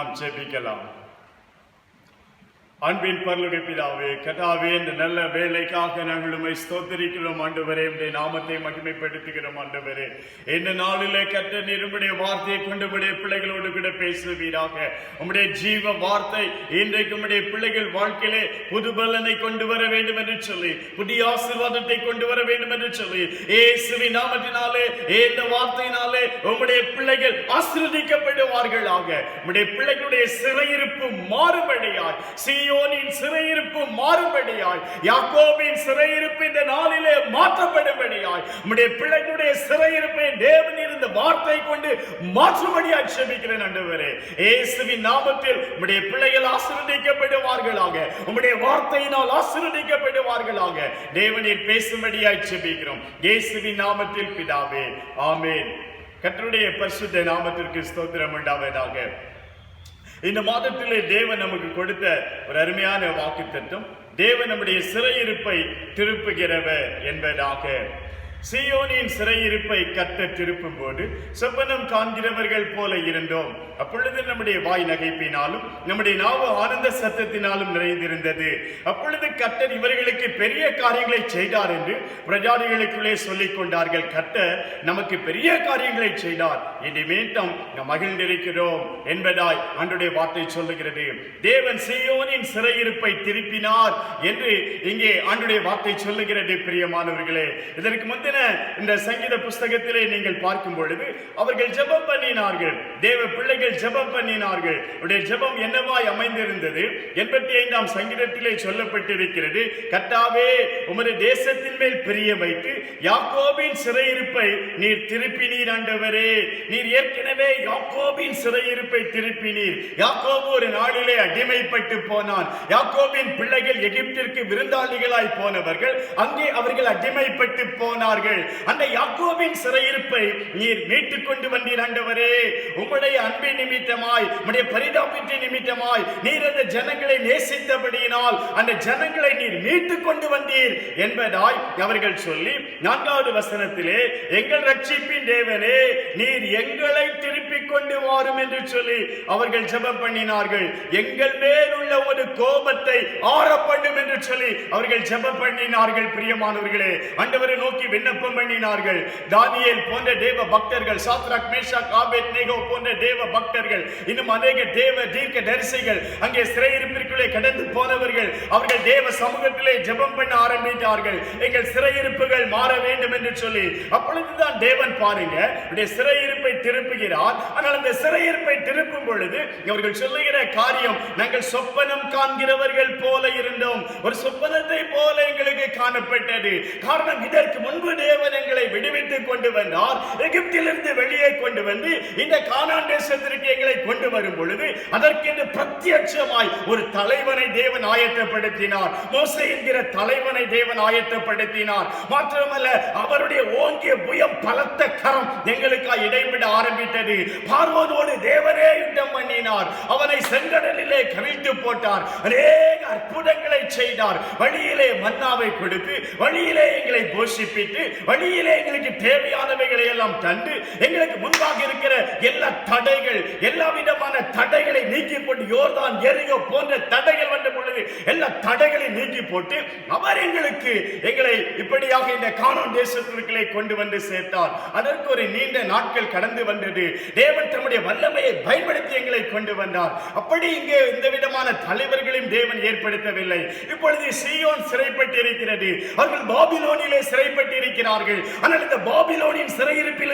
நாம் ஜெபிக்கலாம். அன்பின் பரலோக பிதாவே, கர்த்தாவே, இந்த நல்ல வேலைக்காக நாங்கள் உம்மை ஸ்தோத்திரிக்கிறோம் ஆண்டவரே. உம்முடைய நாமத்தை மகிமைப்படுத்துகிறோம் ஆண்டவரே. இந்த நாளிலே கர்த்தர் நீர் உம்முடைய வார்த்தையை கொண்டு உம்முடைய பிள்ளைகளோடு கூட பேசுவீராக. உம்முடைய ஜீவ வார்த்தை இன்றைக்கு உம்முடைய பிள்ளைகள் வாழ்க்கையிலே புது பலனை கொண்டு வர வேண்டும் என்று சொல்லி, புதிய ஆசீர்வாதத்தை கொண்டு வர வேண்டும் என்று சொல்லி, இயேசுவின் நாமத்தினாலே இந்த வார்த்தையினாலே உம்முடைய பிள்ளைகள் ஆசீர்வதிக்கப்படுவார்களாக. உம்முடைய பிள்ளைகளுடைய சிறையிருப்பு மாறுபடியாய், சீயோனின் சிறையிருப்பு மாறுபடியாய், யாக்கோபின் சிறையிருப்பு இந்த நாளிலே மாற்றப்படும்படியாய், உம்முடைய பிள்ளைகளுடைய சிறையிருப்பை தேவன் இருந்த வார்த்தை கொண்டு மாற்றும்படியாய் ஜெபிக்கிறேன் ஆண்டவரே. இயேசுவின் நாமத்தில் உம்முடைய பிள்ளைகள் ஆசீர்வதிக்கப்படுவார்களாக, உம்முடைய வார்த்தையினால் ஆசீர்வதிக்கப்படுவார்களாக. தேவனீர் பேசும்படியாய் ஜெபிக்கிறோம் இயேசுவின் நாமத்தில் பிதாவே, ஆமென். கர்த்தருடைய பரிசுத்த நாமத்திற்கு ஸ்தோத்திரம் உண்டாவதாக. இந்த மாதத்திலே தேவன் நமக்கு கொடுத்த ஒரு அருமையான வாக்குத்தத்தம், தேவன் நம்முடைய சிறையிருப்பை திருப்புகிறவர் என்பதாக. சீயோனின் சிறையிருப்பை கர்த்தர் திருப்பும் போது சொப்பனம் காண்கிறவர்கள் போல இருந்தோம். அப்பொழுது நம்முடைய வாய் நகைப்பினாலும் நம்முடைய நாவு ஆனந்த சத்தத்தினாலும் நிறைந்திருந்தது. அப்பொழுது கர்த்தர் இவர்களுக்கு பெரிய காரியங்களை செய்தார் என்று பிரஜாதிகளுக்குள்ளே சொல்லிக் கொண்டார்கள். கர்த்தர் நமக்கு பெரிய காரியங்களை செய்தார், இனிமேல் நாம் மகிழ்ந்திருக்கிறோம் என்பதாய் ஆண்டவருடைய வார்த்தை சொல்லுகிறது. தேவன் சீயோனின் சிறையிருப்பை திருப்பினார் என்று இங்கே ஆண்டவருடைய வார்த்தை சொல்லுகிறது. பிரியமானவர்களே, இதற்கு முந்தின இந்த சங்கீத புஸ்தகத்திலே நீங்கள் பார்க்கும் பொழுது அவர்கள் ஜெபம் பண்ணினார்கள், தேவ பிள்ளைகள் ஜெபம் பண்ணினார்கள். அவருடைய ஜெபம் என்னவாய் அமைந்திருந்தது? 85ஆம் சங்கீதத்திலே சொல்லப்பட்டிருக்கிறது, கர்த்தாவே, உமது தேசத்தின் மேல் பிரிய வைத்து யாக்கோபின் சிறையிருப்பை நீர் திருப்பினீர் ஆண்டவரே. நீர் ஏற்கனவே யாக்கோபின் சிறையிருப்பை திருப்பினீர். யாக்கோபு ஒரு நாளிலே அடிமைப்பட்டு போனான். யாக்கோபின் பிள்ளைகள் எகிப்திற்கு விருந்தாளிகளாய் போனவர்கள், அங்கே அவர்கள் அடிமைப்பட்டு போனார்கள். அந்த யாக்கோபின் சிறையிருப்பை நீர் மீட்டுக் கொண்டு வந்தீர் ஆண்டவரே. உம்முடைய அன்பின் நிமித்தமாய், உம்முடைய பரிதாபத்தின் நிமித்தமாய் நீர் அந்த ஜனங்களை நேசித்தபடியினால் அந்த ஜனங்களை நீர் மீட்டுக் கொண்டு வந்தீர் என்பதாய் அவர்கள் சொல்லி 4வது வசனத்திலே, எங்கள் ரட்சிப்பின் தேவனே, நீர் எங்களை திருப்பிக் கொண்டு வாரும் என்று சொல்லி அவர்கள் ஜெபம் பண்ணினார்கள். எங்கள் மேல் உள்ள ஒரு கோபத்தை ஆற பண்ணும் என்று சொல்லி அவர்கள் ஜெபம் பண்ணினார்கள். பிரியமானவர்களே, ஆண்டவரை நோக்கி விண்ணப்பம் பண்ணினார்கள். தானியேல் போன்ற தேவ பக்தர்கள், சாத்ராக், மேஷாக், ஆபேத்நேகோ போன்ற தேவ பக்தர்கள், இன்னும் அநேக தேவ தீர்க்க தரிசிகள் அங்கே சிறையிருப்பிற்குள்ளே கடந்து போனவர்கள், அவர்கள் தேவ சமூகத்திலே ஜெபம் பண்ண ஆரம்பித்தார்கள், எங்கள் சிறையிருப்புகள் மாற வேண்டும் என்று சொல்லி. அப்பொழுதுதான் தேவன் பாருங்க சிறையிருப்பை திருப்புகிறார். ஆனால் அந்த சிறையிருப்பை திருப்பும் பொழுது அவர்கள் சொல்லுகிற காரியம், நாங்கள் சொப்பனம் காண்கிறவர்கள் போல இருந்தோம், ஒரு சொப்பனத்தை போல எங்களுக்கு காணப்பட்டது. காரணம், இதற்கு முன்பு தேவன் எங்களை விடுவித்துக் கொண்டு வந்தார், எகிப்திலிருந்து வெளியே கொண்டு வந்து இந்த கானான் தேசத்திற்கு எங்களை கொண்டு வரும் பொழுது அதற்கென்று பிரத்யட்சமாய் ஒரு தலைவனை தேவன் ஆயத்தப்படுத்தினார். மோசே என்கிற தலைவனை தேவன் ஆயத்தப்படுத்தினார். மாத்திரமல்ல, அவருடைய ஓங்கிய புயம், பலத்த கரம் எங்களுக்காக இடைவிட ஆரம்பித்தது. பார்வோனோடு தேவனே யுத்தம் பண்ணினார், அவனை செங்கடலிலே கவிழ்த்து போட்டார், அநேக அற்புதங்களை செய்தார். வழியிலே மன்னாவை கொடுத்து, வழியிலே எங்களை போஷிப்பித்து, வழியிலே எங்களுக்கு தேவையானவைகளை எல்லாம் தந்து, எங்களுக்கு முன்பாக இருக்கிற எல்லா தடைகள், எல்லா விதமான தடைகளை நீக்கி போட்டு, யோர்தான், எரிகோ போன்ற தடைகள் வந்த பொழுது எல்லா தடைகளை நீக்கி போட்டு அவர் எங்களை இப்படியாக இந்த கானான் தேசத்திற்குள்ளே கொண்டு வந்து சேர்த்தார். அதற்கு ஒரு நீண்ட நாட்கள் கடந்து வந்தது. தேவன் தம்முடைய வல்லமையை பயன்படுத்தி எங்களை கொண்டு வந்தார். அப்படி இங்கே எந்த விதமான தலைவர்களையும் தேவன் ஏற்படுத்தவில்லை. இப்பொழுது சீயோன் சிறைப்பட்டு இருக்கிறது, அவர்கள் பாபிலோனிலே சிறைப்பட்டு இருக்கிறார்கள். ஆனால் இந்த பாபிலோனின் சிறையிருப்பில்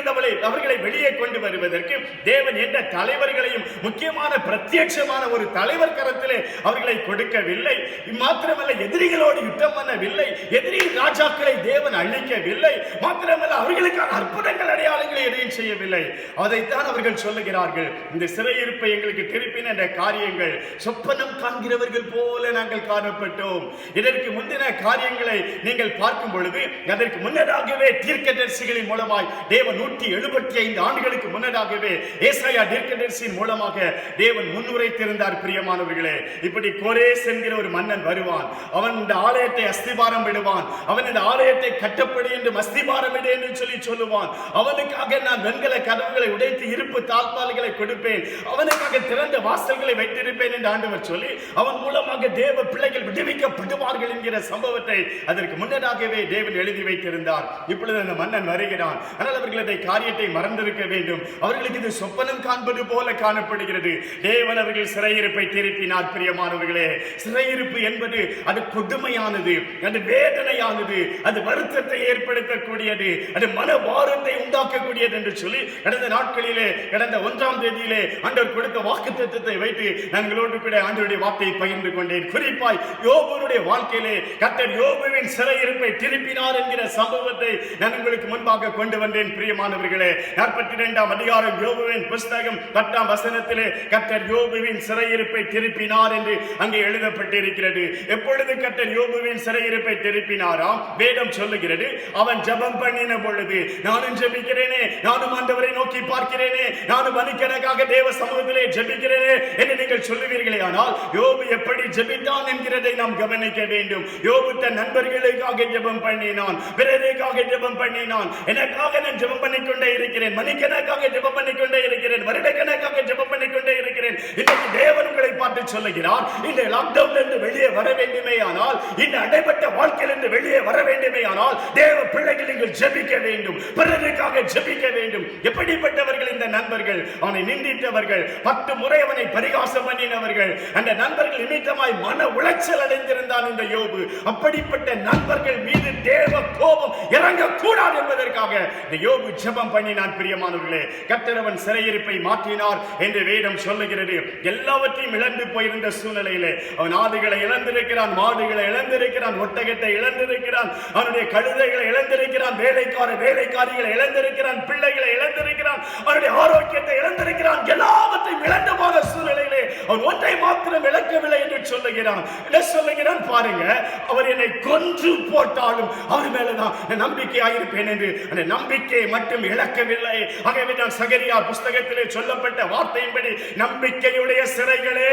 அவர்களை வெளியே கொண்டு வருவதற்கு தேவன் எந்த தலைவர்களையும், முக்கியமான பிரத்யட்சமான ஒரு தலைவர் கரத்திலே அவர்களை கொடுக்கவில்லை. மாத்திரமல்ல, எதிரிகளோடு யுத்தம் பண்ணவில்லை, எதிரி ராஜாக்களை தேவன் அழிக்கவில்லை. மாத்திரமல்ல, அவர்களுக்கான அற்புதங்கள், அடையாளங்களை எதையும் செய்யவில்லை. அதைத்தான் அவர்கள் சொல்லுகிறார்கள், இந்த சிறையிருப்பை எங்களுக்கு திருப்பின இந்த காரியங்கள் சொப்பனம் காண்கிறவர்கள் போல நாங்கள் காணப்பட்டோம். இதற்கு முந்தின காரியங்களை காரியங்களை நீங்கள் பார்க்கும் பொழுது அதற்கு முன்னதாகவே தீர்க்கதரிசிகளின் மூலமாய் தேவன் 175 ஆண்டுகளுக்கு முன்னதாகவே ஏசாயா தீர்க்கதரிசியின் மூலமாக தேவன் முன்னுரைத்திருந்தார். பிரியமானவர்களே, இப்படி கோரேஸ் என்கிற ஒரு மன்னன் வருவான். அவன் இந்த ஆலயத்தை அஸ்திபாரம் விடுவான். அவன் இந்த ஆலயத்தை கட்டப்படி என்று அஸ்திபாரம் விடு என்று சொல்லுவான். அவனுக்காக நான் வெண்கல கதவுகளை உடைத்து இருப்பு தாழ்பால்களை கொடுப்பேன், அவனுக்காக திறந்த வாசல்களை வைத்திருப்பேன் என்று ஆண்டவர் சொல்லி அவன் மூலமாக தேவ பிள்ளைகள் விடுவிக்கப்படுவார்கள் என்கிற சம்பவத்தை அதற்கு முன்னதாகவே தேவன் எழுதி வைத்திருந்தார். இப்பொழுது அந்த மன்னன் வருகிறான். ஆனால் அவர்கள் இந்த காரியத்தை மறந்திருக்க வேண்டும். அவர்களுக்கு இது சொப்பனம் காண்பது போல காணப்படுகிறது. தேவன் அவர்கள் சிறையிருப்பை திருப்பினார். பிரியமானவர்களே, சிறையிருப்பு என்பது அது கொடுமையானது, அது வேதனையானது, அது வருத்தத்தை ஏற்படுத்தக்கூடியது, அது மனபாரத்தை உண்டாக்கக்கூடியது என்று சொல்லி கடந்த நாட்களிலே, கடந்த 1ஆம் தேதியிலே ஆண்டவர் கொடுத்த வாக்குத்தத்தத்தை வைத்து நாங்களோடு கூட ஆண்டவருடைய வார்த்தையை பகிர்ந்து கொண்டேன். குறிப்பாய் யோபுடைய வாழ்க்கையிலே கர்த்தர் யோபுவின் சிறையிருப்பை திருப்பினார் என்கிற சம்பவத்தை நான் உங்களுக்கு முன்பாக கொண்டு வந்தேன். பிரியமானவர்களே, 42ஆம் அதிகாரம் யோபுவின் புஸ்தகம் 10ஆம் வசனத்திலே கர்த்தர் யோபுவின் சிறையிருப்பை திருப்பினார் என்று அங்கே எழுதப்பட்டிருக்கிறது. எப்பொழுது கர்த்தர் யோபுவின் சிறையிருப்பை திருப்பினாராம் வேதம் சொல்லுகிறது, அவன் ஜெபம் பண்ணின பொழுது, நானும் ஜெபிக்கிறேனே, நானும் ஆண்டவரை நோக்கி பார்க்கிறேனே, நானும் மணிக்கணக்காக தேவ சமூகத்திலே ஜெபிக்கிறேனே என்று நீங்கள் சொல்லுவீர்களே. ஆனால் யோபு எப்படி ஜெபித்தான் என்கிறதை நாம் கவனிக்க வேண்டும். யோபு தன் நண்பர்களுக்காக ஜெபம் பண்ணினான், பிறருக்காக ஜெபம் பண்ணினான். எனக்காக நான் ஜெபம் பண்ணிக்கொண்டே இருக்கிறேன், மணிக்கணக்காக ஜெபம் பண்ணிக்கொண்டே இருக்கிறேன், வருடக்கணக்காக ஜெபம் பண்ணிக்கொண்டே இருக்கிறேன். இன்னைக்கு தேவன் உங்களை பார்த்து சொல்லுகிறார், இந்த லாக்டவுன்ல இருந்து வெளியே வர வேண்டுமே ஆனால், இந்த அடைபட்ட வாழ்க்கையிலிருந்து வெளியே வர வேண்டுமே ஆனால் தேவ பிள்ளைகள் நீங்கள் ஜெபிக்க வேண்டும், பிறருக்காக ஜெபிக்க வேண்டும். எப்படிப்பட்டவர்கள் இந்த நண்பர்கள்? அவனை நிந்தித்தவர்கள், 10 முறை அவனை பரிகாசம் பண்ணினவர்கள். அந்த நண்பர்கள் நிமித்தமாய் மன உளைச்சல் அடைந்திருந்தான் இந்த யோபு. அப்படிப்பட்ட நண்பர்கள் மீது தேவ கோபம் இறங்கக்கூடாது என்பதற்காக இந்த யோபு ஜெபம் பண்ணினான். பிரியமானவர்களே, கர்த்தர் அவன் சிறையிருப்பை மாற்றினார் என்று வேதம் சொல்லுகிறது. எல்லாவற்றையும் இழந்து போயிருந்த சூழ்நிலையிலே அவன் ஆடுகளை இழந்திருக்கிறான், மாடுகளை இழந்திருக்கிறான், ஒட்டகத்தை இழந்திருக்கிறான், அவனுடைய கழுதைகளை இழந்திருக்கிறான், வேலைக்காரிகளை இழந்திருக்கிறான், பிள்ளைகளை இழந்திருக்கிறான், அவனுடைய ஆரோக்கியத்தை இழந்திருக்கிறான். எல்லாவற்றையும் இழந்து போன சூழ்நிலையிலே அவன் ஒன்றை மாத்திரம் இழக்கவில்லை என்று சொல்லுகிறான். என்ன சொல்லுகிறான் பாருங்க, அவர் என்னை கொன்று போட்டாலும் அவர் மேலதான் நம்பிக்கையாயிருப்பேன் என்று அந்த நம்பிக்கையை மட்டும் இழக்கவில்லை. ஆகவே நான் சகரியா புஸ்தகத்திலே சொல்லப்பட்ட வார்த்தையின்படி, நம்பிக்கையுடைய சிறைகளே,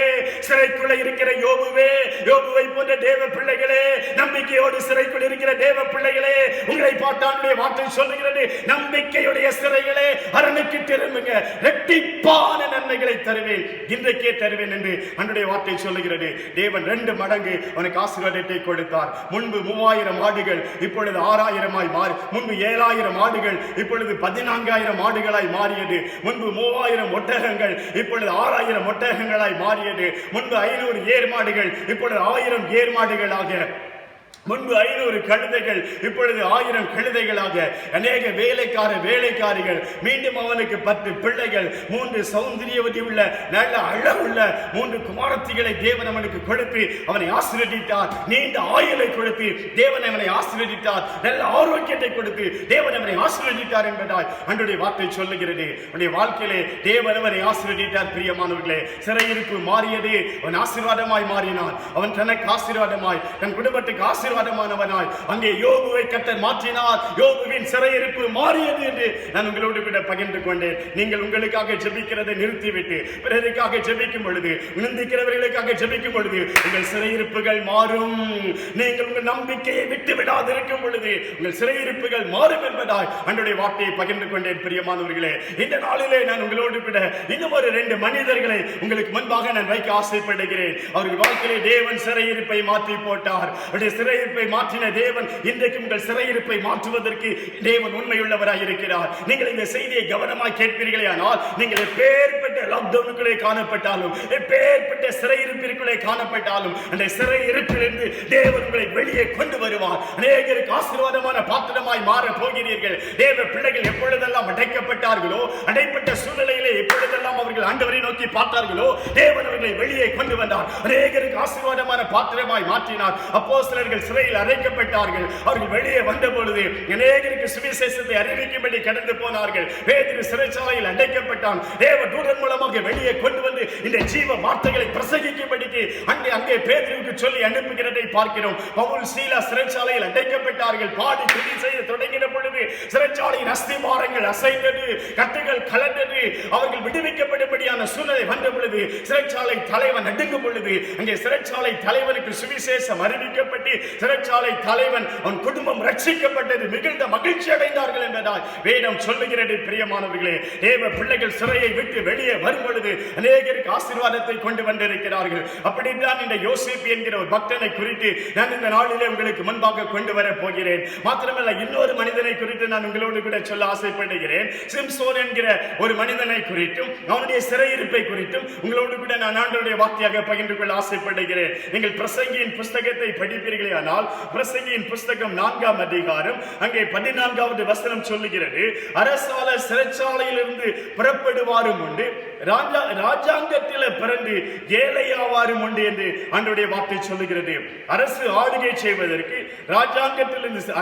சிறைக்குள்ள இருக்கிற யோபுவே, யோபுவை போன்ற தேவ பிள்ளைகளே, நம்பிக்கையோடு சிறைக்குள் இருக்கிற தேவ பிள்ளைகளே, உங்களை பார்த்தானுடைய வார்த்தை சொல்லுகிறது, நம்பிக்கையுடைய சிறைகளே அரணுக்கு திரும்புங்க, இரட்டிப்பான நன்மைகளை தருவேன், இன்றைக்கே தருவேன் என்று அன்றைய வார்த்தை சொல்லுகிறது. தேவன் 2 மடங்கு அவனுக்கு ஆசீர்வாதத்தை கொடுத்தார். முன்பு 3000 ஆடுகள் இப்பொழுது 6000 மாறி, முன்பு 7000 ஆடுகள் இப்பொழுது 14000 ஆடுகளாய் மாறியது. முன்பு 3000 ஒட்டகங்கள் இப்பொழுது 6000 ஒட்டகங்களாய் மாறியது. முன்பு 500 ஏர்மாடுகள் இப்பொழுது 1000 ஏர்மாடுகளாக, முன்பு 500 கழுதைகள் இப்பொழுது 1000 கழுதைகளாக, அநேக வேலைக்காரிகள், மீண்டும் அவனுக்கு 10 பிள்ளைகள், 3 சௌந்தரியவதி உள்ள நல்ல அழகுள்ள 3 குமாரத்திகளை தேவன் அவனுக்கு கொடுத்து அவனை ஆசீர்வதித்தார். நீண்ட ஆயுளை கொடுத்து தேவன் அவனை ஆசீர்வதித்தார். நல்ல ஆரோக்கியத்தை கொடுத்து தேவன் அவனை ஆசீர்வதித்தார் என்பதாய் அன்றைய வார்த்தை சொல்லுகிறது. அவனுடைய வாழ்க்கையிலே தேவன் அவனை ஆசீர்வதித்தார். பிரியமானவர்களே, சிறையிருப்பு மாறியது, அவன் ஆசீர்வாதமாய் மாறினான். அவன் தனக்கு ஆசீர்வாதமாய், தன் குடும்பத்துக்கு ஆசீர்வாதமானவனாய் அங்கே யோபுவை கர்த்தர் மாற்றினார். யோபுவின் சிறையிருப்பு மாறியது என்று நான் உங்களோடு கூட பகிர்ந்து கொண்டேன். நீங்கள் உங்களுக்காக ஜெபிக்கிறதை நிறுத்திவிட்டு பிறருக்காக ஜெபிக்கும் பொழுது, நிந்திக்கிறவர்களுக்காக ஜெபிக்கும் பொழுது உங்கள் சிறையிருப்புகள் மாறும். நீங்கள் உங்கள் நம்பிக்கையை விட்டு விடாதிருக்கும் பொழுது உங்கள் சிறையிருப்புகள் மாறும் என்பதாய் அன்றைய வார்த்தையை பகிர்ந்து கொண்டேன். பிரியமானவர்களே, இந்த நாளிலே நான் உங்களோடு கூட இன்னும் ஒரு 2 மனிதர்களை உங்களுக்கு முன்பாக நான் வைக்க ஆசைப்படுகிறேன். அவர்கள் வாழ்க்கையிலே தேவன் சிறையிருப்பை மாற்றி போட்டார். அவருடைய சிறையிருப்பை மாற்றின தேவன் இன்றைக்கு உங்கள் சிறையிருப்பை மாற்றுவதற்கு தேவன் உண்மையுள்ளவராய் இருக்கிறார். நீங்கள் இந்த செய்தியை கவனமாய் கேட்பீர்களே ஆனால், நீங்கள் எப்பேற்பட்ட லாக்டவுனுக்குள்ளே காணப்பட்டாலும், எப்பேற்பட்ட சிறையிருப்பிற்குள்ளே காணப்பட்டாலும், அந்த சிறையிருப்பிலிருந்து தேவன் உங்களை வெளியே கொண்டு வருவார். அநேகருக்கு ஆசீர்வாதமான பாத்திரமாய் மாற போகிறீர்கள். தேவ பிள்ளைகள் எப்பொழுதெல்லாம் அடைக்கப்பட்டார்களோ, அடைப்பட்ட சூழ்நிலையிலே எப்பொழுதெல்லாம் அவர்கள் ஆண்டவரை நோக்கி பார்த்தார்களோ, தேவன் அவர்களை வெளியே கொண்டு வந்தார். அநேகருக்கு ஆசீர்வாதமான பாத்திரமாய் மாற்றினார். அப்போஸ்தலர்கள் சிறையில் அடைக்கப்பட்டார்கள். அவர்கள் வெளியே வந்த பொழுது அநேகருக்கு சுவிசேஷத்தை அறிவிக்கும்படி கடந்து போனார்கள். பேதுரு சிறைச்சாலையில் அடைக்கப்பட்டான். தேவ தூதன் மூலமாக வெளியே கொண்டு வந்து இந்த ஜீவ வார்த்தைகளை பிரசங்கிக்கும்படிக்கு அங்கே பேதுருவுக்கு சொல்லி அனுப்புகிறதை குறிப்பதை பார்க்கிறோம். பவுல் சீலா சிறைச்சாலையில் அடைக்கப்பட்டார்கள். பாடி துதி செய்ய தொடங்கின பொழுது சிறைச்சாலையின் அஸ்திவாரங்கள் அசைந்தது, கட்டுகள் கலந்தது. அவர்கள் விடுவிக்கப்படும்படியான சூழ்நிலை வந்த பொழுது சிறைச்சாலை தலைவன் நடுங்கும் பொழுது அங்கே சிறைச்சாலை தலைவனுக்கு சுவிசேஷம் அறிவிக்கப்பட்டு சிறைச்சாலை தலைவன் அவன் குடும்பம் ரட்சிக்கப்பட்டது. மிகுந்த மகிழ்ச்சி அடைந்தார்கள் என்பதால் வேதம் சொல்லுகிறது. பிரியமானவர்களே, தேவ பிள்ளைகள் சிறையை விட்டு வெளியே வரும் பொழுது அநேகருக்கு ஆசீர்வாதத்தை கொண்டு வந்திருக்கிறார்கள். அப்படித்தான் இந்த யோசேப்பு என்கிற ஒரு பக்தனை குறித்து நான் இந்த நாளிலே உங்களுக்கு முன்பாக கொண்டு வர போகிறேன். மாத்திரமல்ல, இன்னொரு மனிதனை குறித்து நான் உங்களோடு கூட சொல்ல ஆசைப்படுகிறேன். சிம்சோன் என்கிற ஒரு மனிதனை குறித்தும் அவனுடைய சிறையிருப்பை குறித்தும் உங்களோடு கூட நான் ஆண்டவருடைய வார்த்தையாக பகிர்ந்து கொள்ள ஆசைப்படுகிறேன். நீங்கள் பிரசங்கியின் புஸ்தகத்தை படிப்பீர்களே ஆனால் பிரசங்கியின் புஸ்தகம் 4ஆம் அதிகாரம் அங்கே 14வது வசனம் சொல்லுகிறது, அரசால சிறைச்சாலையிலிருந்து புறப்படுவாரும் உண்டு, ராஜாங்கத்தில் பிறந்து ஏழையாவாரும் உண்டு என்று ஆண்டவருடைய வார்த்தை சொல்லுகிறது. அரசு ஆளுகை செய்வதற்கு,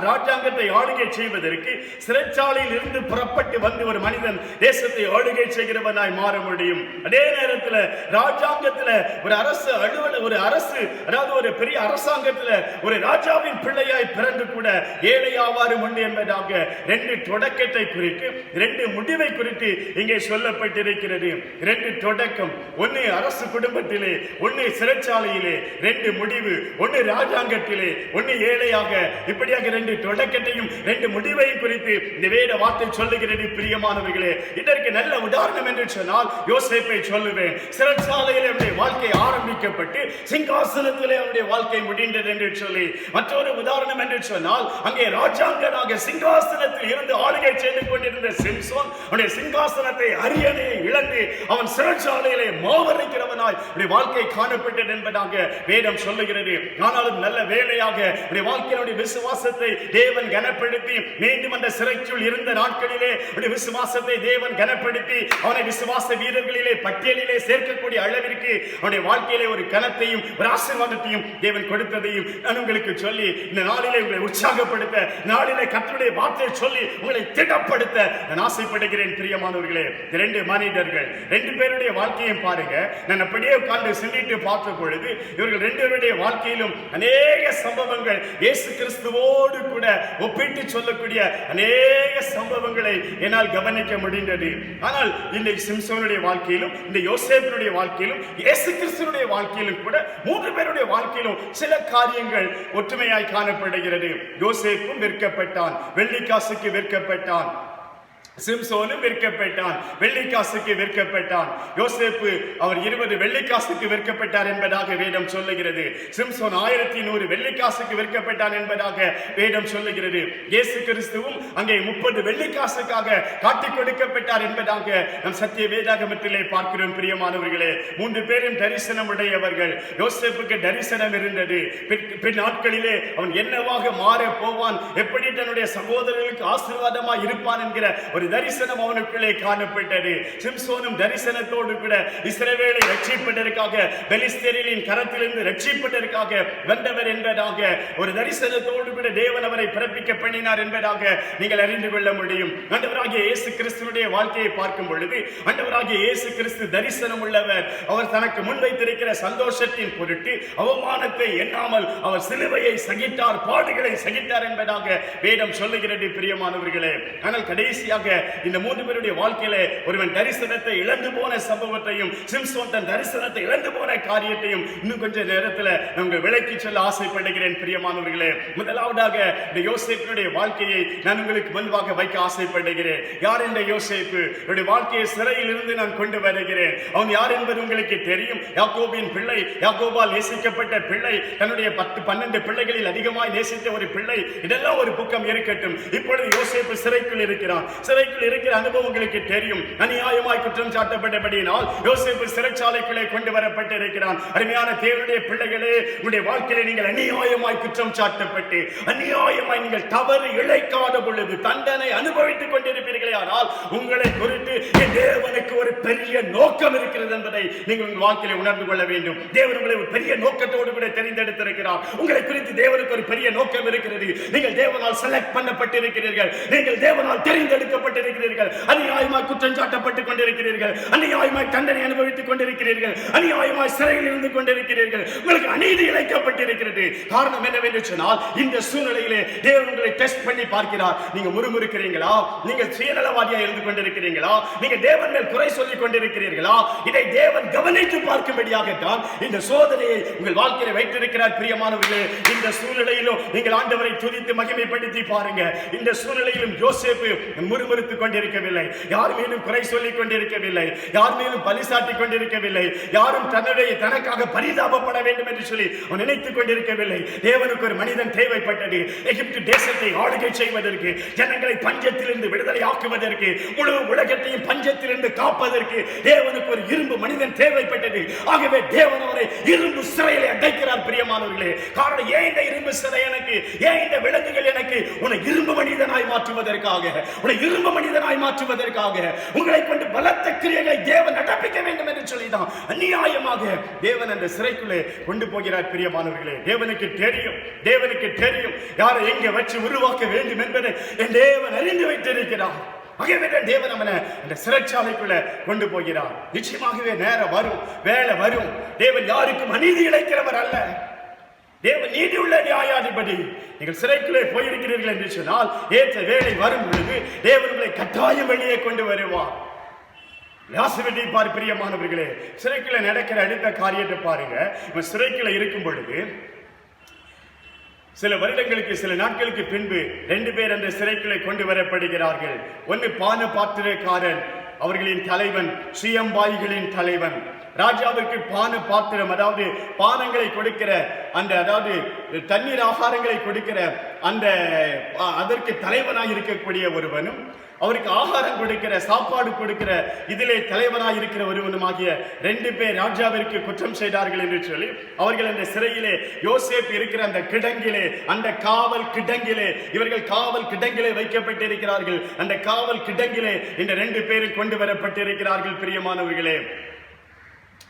ராஜாங்கத்தை ஆளுகை செய்வதற்கு சிறைச்சாலையில் இருந்து புறப்பட்டு வந்து ஒரு மனிதன் தேசத்தை ஆளுகை செய்கிறவனாய் மாற முடியும். அதே நேரத்தில் ராஜாங்கத்தில் ஒரு அரசு அலுவலர், ஒரு அரசு, அதாவது ஒரு பெரிய அரசாங்கத்தில் ஒரு ராஜாவின் பிள்ளையாய் பிறந்து கூட ஏழையாவாரும் உண்டு என்பதாக ரெண்டு தொடக்கத்தை குறித்து, ரெண்டு முடிவை குறித்து இங்கே சொல்லப்பட்டிருக்கிறது. ரெண்டு தொடக்கம், ஒன்னு அரசு குடும்பத்திலே, ஒன்னு சிறைச்சாலையிலே, ரெண்டு முடிவு, ஒன்னு ராஜாங்கத்திலே, ஒன்னு ஏழையாக. இப்படியாக ரெண்டு தொடக்கத்தையும் ரெண்டு முடிவையும் குறித்து இந்த வேத வார்த்தை சொல்லுகிறது. பிரியமானவர்களே, இதற்கு நல்ல உதாரணம் என்று சொன்னால் யோசேப்பை சொல்லுவேன். சிறைச்சாலையில் அவருடைய வாழ்க்கை ஆரம்பிக்கப்பட்டு சிங்காசனத்திலே அவருடைய வாழ்க்கை முடிந்தது என்று சொல்லி, மற்றொரு உதாரணம் என்று சொன்னால் அங்கே ராஜாங்கனாக சிங்காசனத்தில் இருந்து ஆளுகை செய்து கொண்டிருந்த சிம்சோன் அவருடைய சிங்காசனத்தை அரியணையை இழந்து அவன் சிறைச்சாலையிலே மாவரைக்கிறவனாய் வாழ்க்கை காணப்பட்டது என்பதாக வேதம் சொல்லுகிறது. ஆனாலும் நல்ல வேளையாக வாழ்க்கையினுடைய விசுவாசத்தை தேவன் கனப்படுத்தி மீண்டும் அந்த சிறைக்குள் இருந்த நாட்களிலே விசுவாசத்தை தேவன் கனப்படுத்தி அவனை விசுவாச வீரர்களிலே பட்டியலிலே சேர்க்கக்கூடிய அளவிற்கு அவனுடைய வாழ்க்கையிலே ஒரு கனத்தையும் ஒரு ஆசீர்வாதத்தையும் தேவன் கொடுத்ததையும் நான் உங்களுக்கு சொல்லி இந்த நாளிலே உங்களை உற்சாகப்படுத்த, நாளிலே கர்த்தருடைய வார்த்தையை சொல்லி உங்களை திடப்படுத்த நான் ஆசைப்படுகிறேன். பிரியமானவர்களே, ரெண்டு மனிதர்கள், ரெண்டு பேருடைய வாழ்க்கையும் பாருங்க. நான் அப்படியே உட்கார்ந்து சிந்தித்து பார்த்த பொழுது இவர்கள் ரெண்டு பேருடைய வாழ்க்கையிலும் அநேக சம்பவங்கள் இயேசு கிறிஸ்துவோடு கூட ஒப்பிட்டு சொல்லக்கூடிய அநேக சம்பவங்களை என்னால் கவனிக்க முடிந்தது. ஆனால் இந்த சிம்சோனுடைய வாழ்க்கையிலும் இந்த யோசேப்பினுடைய வாழ்க்கையிலும் இயேசு கிறிஸ்துவினுடைய வாழ்க்கையிலும் கூட மூன்று பேருடைய வாழ்க்கையிலும் சில காரியங்கள் ஒற்றுமையாய் காணப்படுகிறது. யோசேப்பும் விற்கப்பட்டான், வெள்ளிக்காசுக்கு விற்கப்பட்டான். சிம்சோனும் விற்கப்பட்டான், வெள்ளிக்காசுக்கு விற்கப்பட்டான். யோசேப்பு அவர் 20 வெள்ளிக்காசுக்கு விற்கப்பட்டார் என்பதாக வேதம் சொல்லுகிறது. சிம்சோன் 1100 வெள்ளிக்காசுக்கு விற்கப்பட்டான் என்பதாக வேதம் சொல்லுகிறது. இயேசு கிறிஸ்துவும் அங்கே 30 வெள்ளிக்காசுக்காக காட்டிக் கொடுக்கப்பட்டார் என்பதாக நம் சத்திய வேதாகமத்திலே பார்க்கிறோம். பிரியமானவர்களே, மூன்று பேரும் தரிசனம் உடையவர்கள். யோசேப்புக்கு தரிசனம் இருந்தது. பின் நாட்களிலே அவன் என்னவாக மாற போவான், எப்படி தன்னுடைய சகோதரர்களுக்கு ஆசீர்வாதமாக இருப்பான் என்கிற ஒரு தரிசனம் அவனுக்குள்ளே காணப்பட்டது. சிம்சோனும் தரிசனத்தோடு கூட இஸ்ரவேலை ரட்சிப்பதற்காக, பெலிஸ்தேரின் கரத்திலிருந்து ரட்சிப்பதற்காக வந்தவர் என்பதாக ஒரு தரிசனத்தோடு கூட தேவன் அவரை பிறப்பிக்க பண்ணினார் என்பதாக நீங்கள் அறிந்து கொள்ள முடியும். ஆண்டவராகிய இயேசு கிறிஸ்துவினுடைய வாழ்க்கையை பார்க்கும் பொழுது ஆண்டவராகிய இயேசு கிறிஸ்து தரிசனம் உள்ளவர். அவர் தனக்கு முன்வைத்திருக்கிற சந்தோஷத்தின் பொருட்டு அவமானத்தை எண்ணாமல் அவர் சிலுவையை சகித்தார், பாடுகளை சகித்தார் என்பதாக வேதம் சொல்லுகிறது. பிரியமானவர்களே, ஆனால் கடைசியாக இந்த மூன்று பேருடைய வாழ்க்கையில ஒருவன் தரிசனத்தை இழந்து போன சம்பவத்தையும் சிம்சோன் தன் தரிசனத்தை இழந்து போன காரியத்தையும் இன்னும் கொஞ்ச நேரத்தில் நான் விளக்கி சொல்ல ஆசைப்படுகிறேன். பிரியமானவர்களே, முதலாவதாக இந்த யோசேப்பினுடைய வாழ்க்கையை நான் உங்களுக்கு முன்பாக வைக்க ஆசைப்படுகிறேன். யார் இந்த யோசேப்பு? அவருடைய வாழ்க்கையை சிறையில் இருந்து நான் கொண்டு வருகிறேன். அவன் யார் என்பது உங்களுக்கு தெரியும். யாக்கோபின் பிள்ளை, யாக்கோபால் நேசிக்கப்பட்ட பிள்ளை, தன்னுடைய 10-12 பிள்ளைகளில் அதிகமாய் நேசித்த ஒரு பிள்ளை. இதெல்லாம் ஒரு பக்கம் இருக்கட்டும். இப்பொழுது யோசேப்பு சிறைக்குள் இருக்கிறான். சிறைக்குள் இருக்கிற அனுபவங்களுக்கு தெரியும். அநியாயமாய் குற்றம் சாட்டப்பட்டபடியினால் யோசேப்பு சிறைச்சாலைக்குள்ளே கொண்டு வரப்பட்டிருக்கிறான். அருமையான தேவனுடைய பிள்ளைகளே, உங்களுடைய வாழ்க்கையிலே நீங்கள் அநியாயமாய் குற்றம் சாட்டப்பட்டு அநியாயமாய் நீங்கள் தவறு இழைக்காத பொழுது தண்டனை அனுபவித்துக் கொண்டிருப்பீர்களே, ஆனால் உங்களை குறித்து தேவனுக்கு ஒரு பெரிய நோக்கம் இருக்கிறது என்பதை நீங்கள் உங்கள் வாழ்க்கையிலே உணர்ந்து கொள்ள வேண்டும். தேவன் உங்களை ஒரு பெரிய நோக்கத்தோடு கூட தெரிந்தெடுத்திருக்கிறார். உங்களை குறித்து தேவனுக்கு ஒரு பெரிய நோக்கம் இருக்கிறது. நீங்கள் தேவனால் செலக்ட் பண்ணப்பட்டிருக்கிறீர்கள். நீங்கள் தேவனால் தெரிந்தெடுக்கப்பட்ட வைக்கப்பட்டிருக்கிறீர்கள், அநியாயமாய் குற்றம் சாட்டப்பட்டுக் கொண்டிருக்கிறீர்கள், அநியாயமாய் தண்டனை அனுபவித்துக் கொண்டிருக்கிறீர்கள், அநியாயமாய் சிறையில் இருந்து கொண்டிருக்கிறீர்கள், உங்களுக்கு அநீதி இழைக்கப்பட்டிருக்கிறது. காரணம் என்னவென்று சொன்னால், இந்த சூழ்நிலையிலே தேவன் உங்களை டெஸ்ட் பண்ணி பார்க்கிறார். நீங்க முறுமுறுக்கிறீங்களா? நீங்க சுயநலவாதியா இருந்து கொண்டிருக்கிறீங்களா? நீங்க தேவன் மேல் குறை சொல்லிக் கொண்டிருக்கிறீர்களா? இதை தேவன் கவனித்து பார்க்கும்படியாகத்தான் இந்த சோதனையை உங்கள் வாழ்க்கையில வைத்திருக்கிறார். பிரியமானவர்களே, இந்த சூழ்நிலையிலும் நீங்கள் ஆண்டவரை துதித்து மகிமைப்படுத்தி பாருங்க. இந்த சூழ்நிலையிலும் யோசேப்பு முறுமுறுத்துக் கொண்டிருக்கவில்லை, யார் மீதும் குறை சொல்லிக் கொண்டிருக்கவில்லை, யார் மீதும் பலி சாட்டிக் கொண்டிருக்கவில்லை, யாரும் தனக்காக பரிதாபப்பட வேண்டும் என்று சொல்லி அவன் நினைத்துக் கொண்டிருக்கவில்லை. தேவனுக்கு ஒரு மனிதன் தேவைப்பட்டது. எகிப்து தேசத்தை ஆளுகை செய்வதற்கு, ஜனங்களை பஞ்சத்திலிருந்து விடுதலை ஆக்குவதற்கு, முழு உலகத்தையும் பஞ்சத்திலிருந்து காப்பதற்கு தேவனுக்கு ஒரு இரும்பு மனிதன் தேவைப்பட்டது. ஆகவே தேவன் அவரை இரும்பு சிறையிலே அடைக்கிறார். பிரியமானவர்களே, காரணம் ஏன் இந்த இரும்பு சிறை எனக்கு, ஏன் இந்த விலங்குகள் எனக்கு? உன்னை இரும்பு மனிதனாய் மாற்றுவதற்காக, உன்னை இரும்பு மனிதனாய் மாற்றுவதற்காக, உங்களை கொண்டு பலத்த கிரியைகளை தேவன் நடப்பிக்க வேண்டும் என்று சொல்லிதான் அநியாயமாக தேவன் அந்த சிறைக்குள்ளே கொண்டு போகிறார். பிரியமானவர்களே, தேவனுக்கு தெரியும், தேவனுக்கு தெரியும் யாரை எங்கே வச்சு உருவாக்க வேண்டும் என்பதை என் தேவன் அறிந்து வைத்திருக்கிறார். ஆகவே தேவன் அவனை அந்த சிறைச்சாலைக்குள்ள கொண்டு போகிறார். நிச்சயமாகவே நேரம் வரும், வேலை வரும். தேவன் யாருக்கும் அநீதி இழைக்கிறவர் அல்ல. தேவன் நீதியுள்ள நியாயாதிபதி. நீங்கள் சிறைக்குள்ளே போயிருக்கிறீர்கள் என்று சொன்னால், ஏற்ற வேலை வரும் பொழுது தேவன் உங்களை கட்டாயம் வெளியே கொண்டு வருவார். பிரியமானவர்களே, சிறைக்குள்ள நடக்கிற அடுத்த காரியத்தை பாருங்க. சிறைக்குள்ள இருக்கும் பொழுது சில வருடங்களுக்கு, சில நாட்களுக்கு பின்பு 2 பேர் அந்த சிறைக்குள்ளே கொண்டு வரப்படுகிறார்கள். ஒன்று பான பாத்திரக்காரன், அவர்களின் தலைவன், சுயம்பாய்களின் தலைவன். ராஜாவிற்கு பான பாத்திரம், அதாவது பானங்களை கொடுக்கிற அந்த, அதாவது தண்ணீர் ஆகாரங்களை கொடுக்கிற அந்த, அதற்கு தலைவனாக இருக்கக்கூடிய ஒருவனும், அவருக்கு ஆகாரம் கொடுக்கிற, சாப்பாடு கொடுக்கிற இதிலே தலைவனாக இருக்கிற ஒருவனுமாகிய 2 பேர் ராஜாவிற்கு குற்றம் செய்தார்கள் என்று சொல்லி அவர்கள் அந்த சிறையிலே, யோசேப்பு இருக்கிற அந்த கிடங்கிலே, அந்த காவல் கிடங்கிலே, இவர்கள் காவல் கிடங்கிலே வைக்கப்பட்டிருக்கிறார்கள். அந்த காவல் கிடங்கிலே இந்த 2 பேரும் கொண்டு வரப்பட்டிருக்கிறார்கள். பிரியமானவர்களே,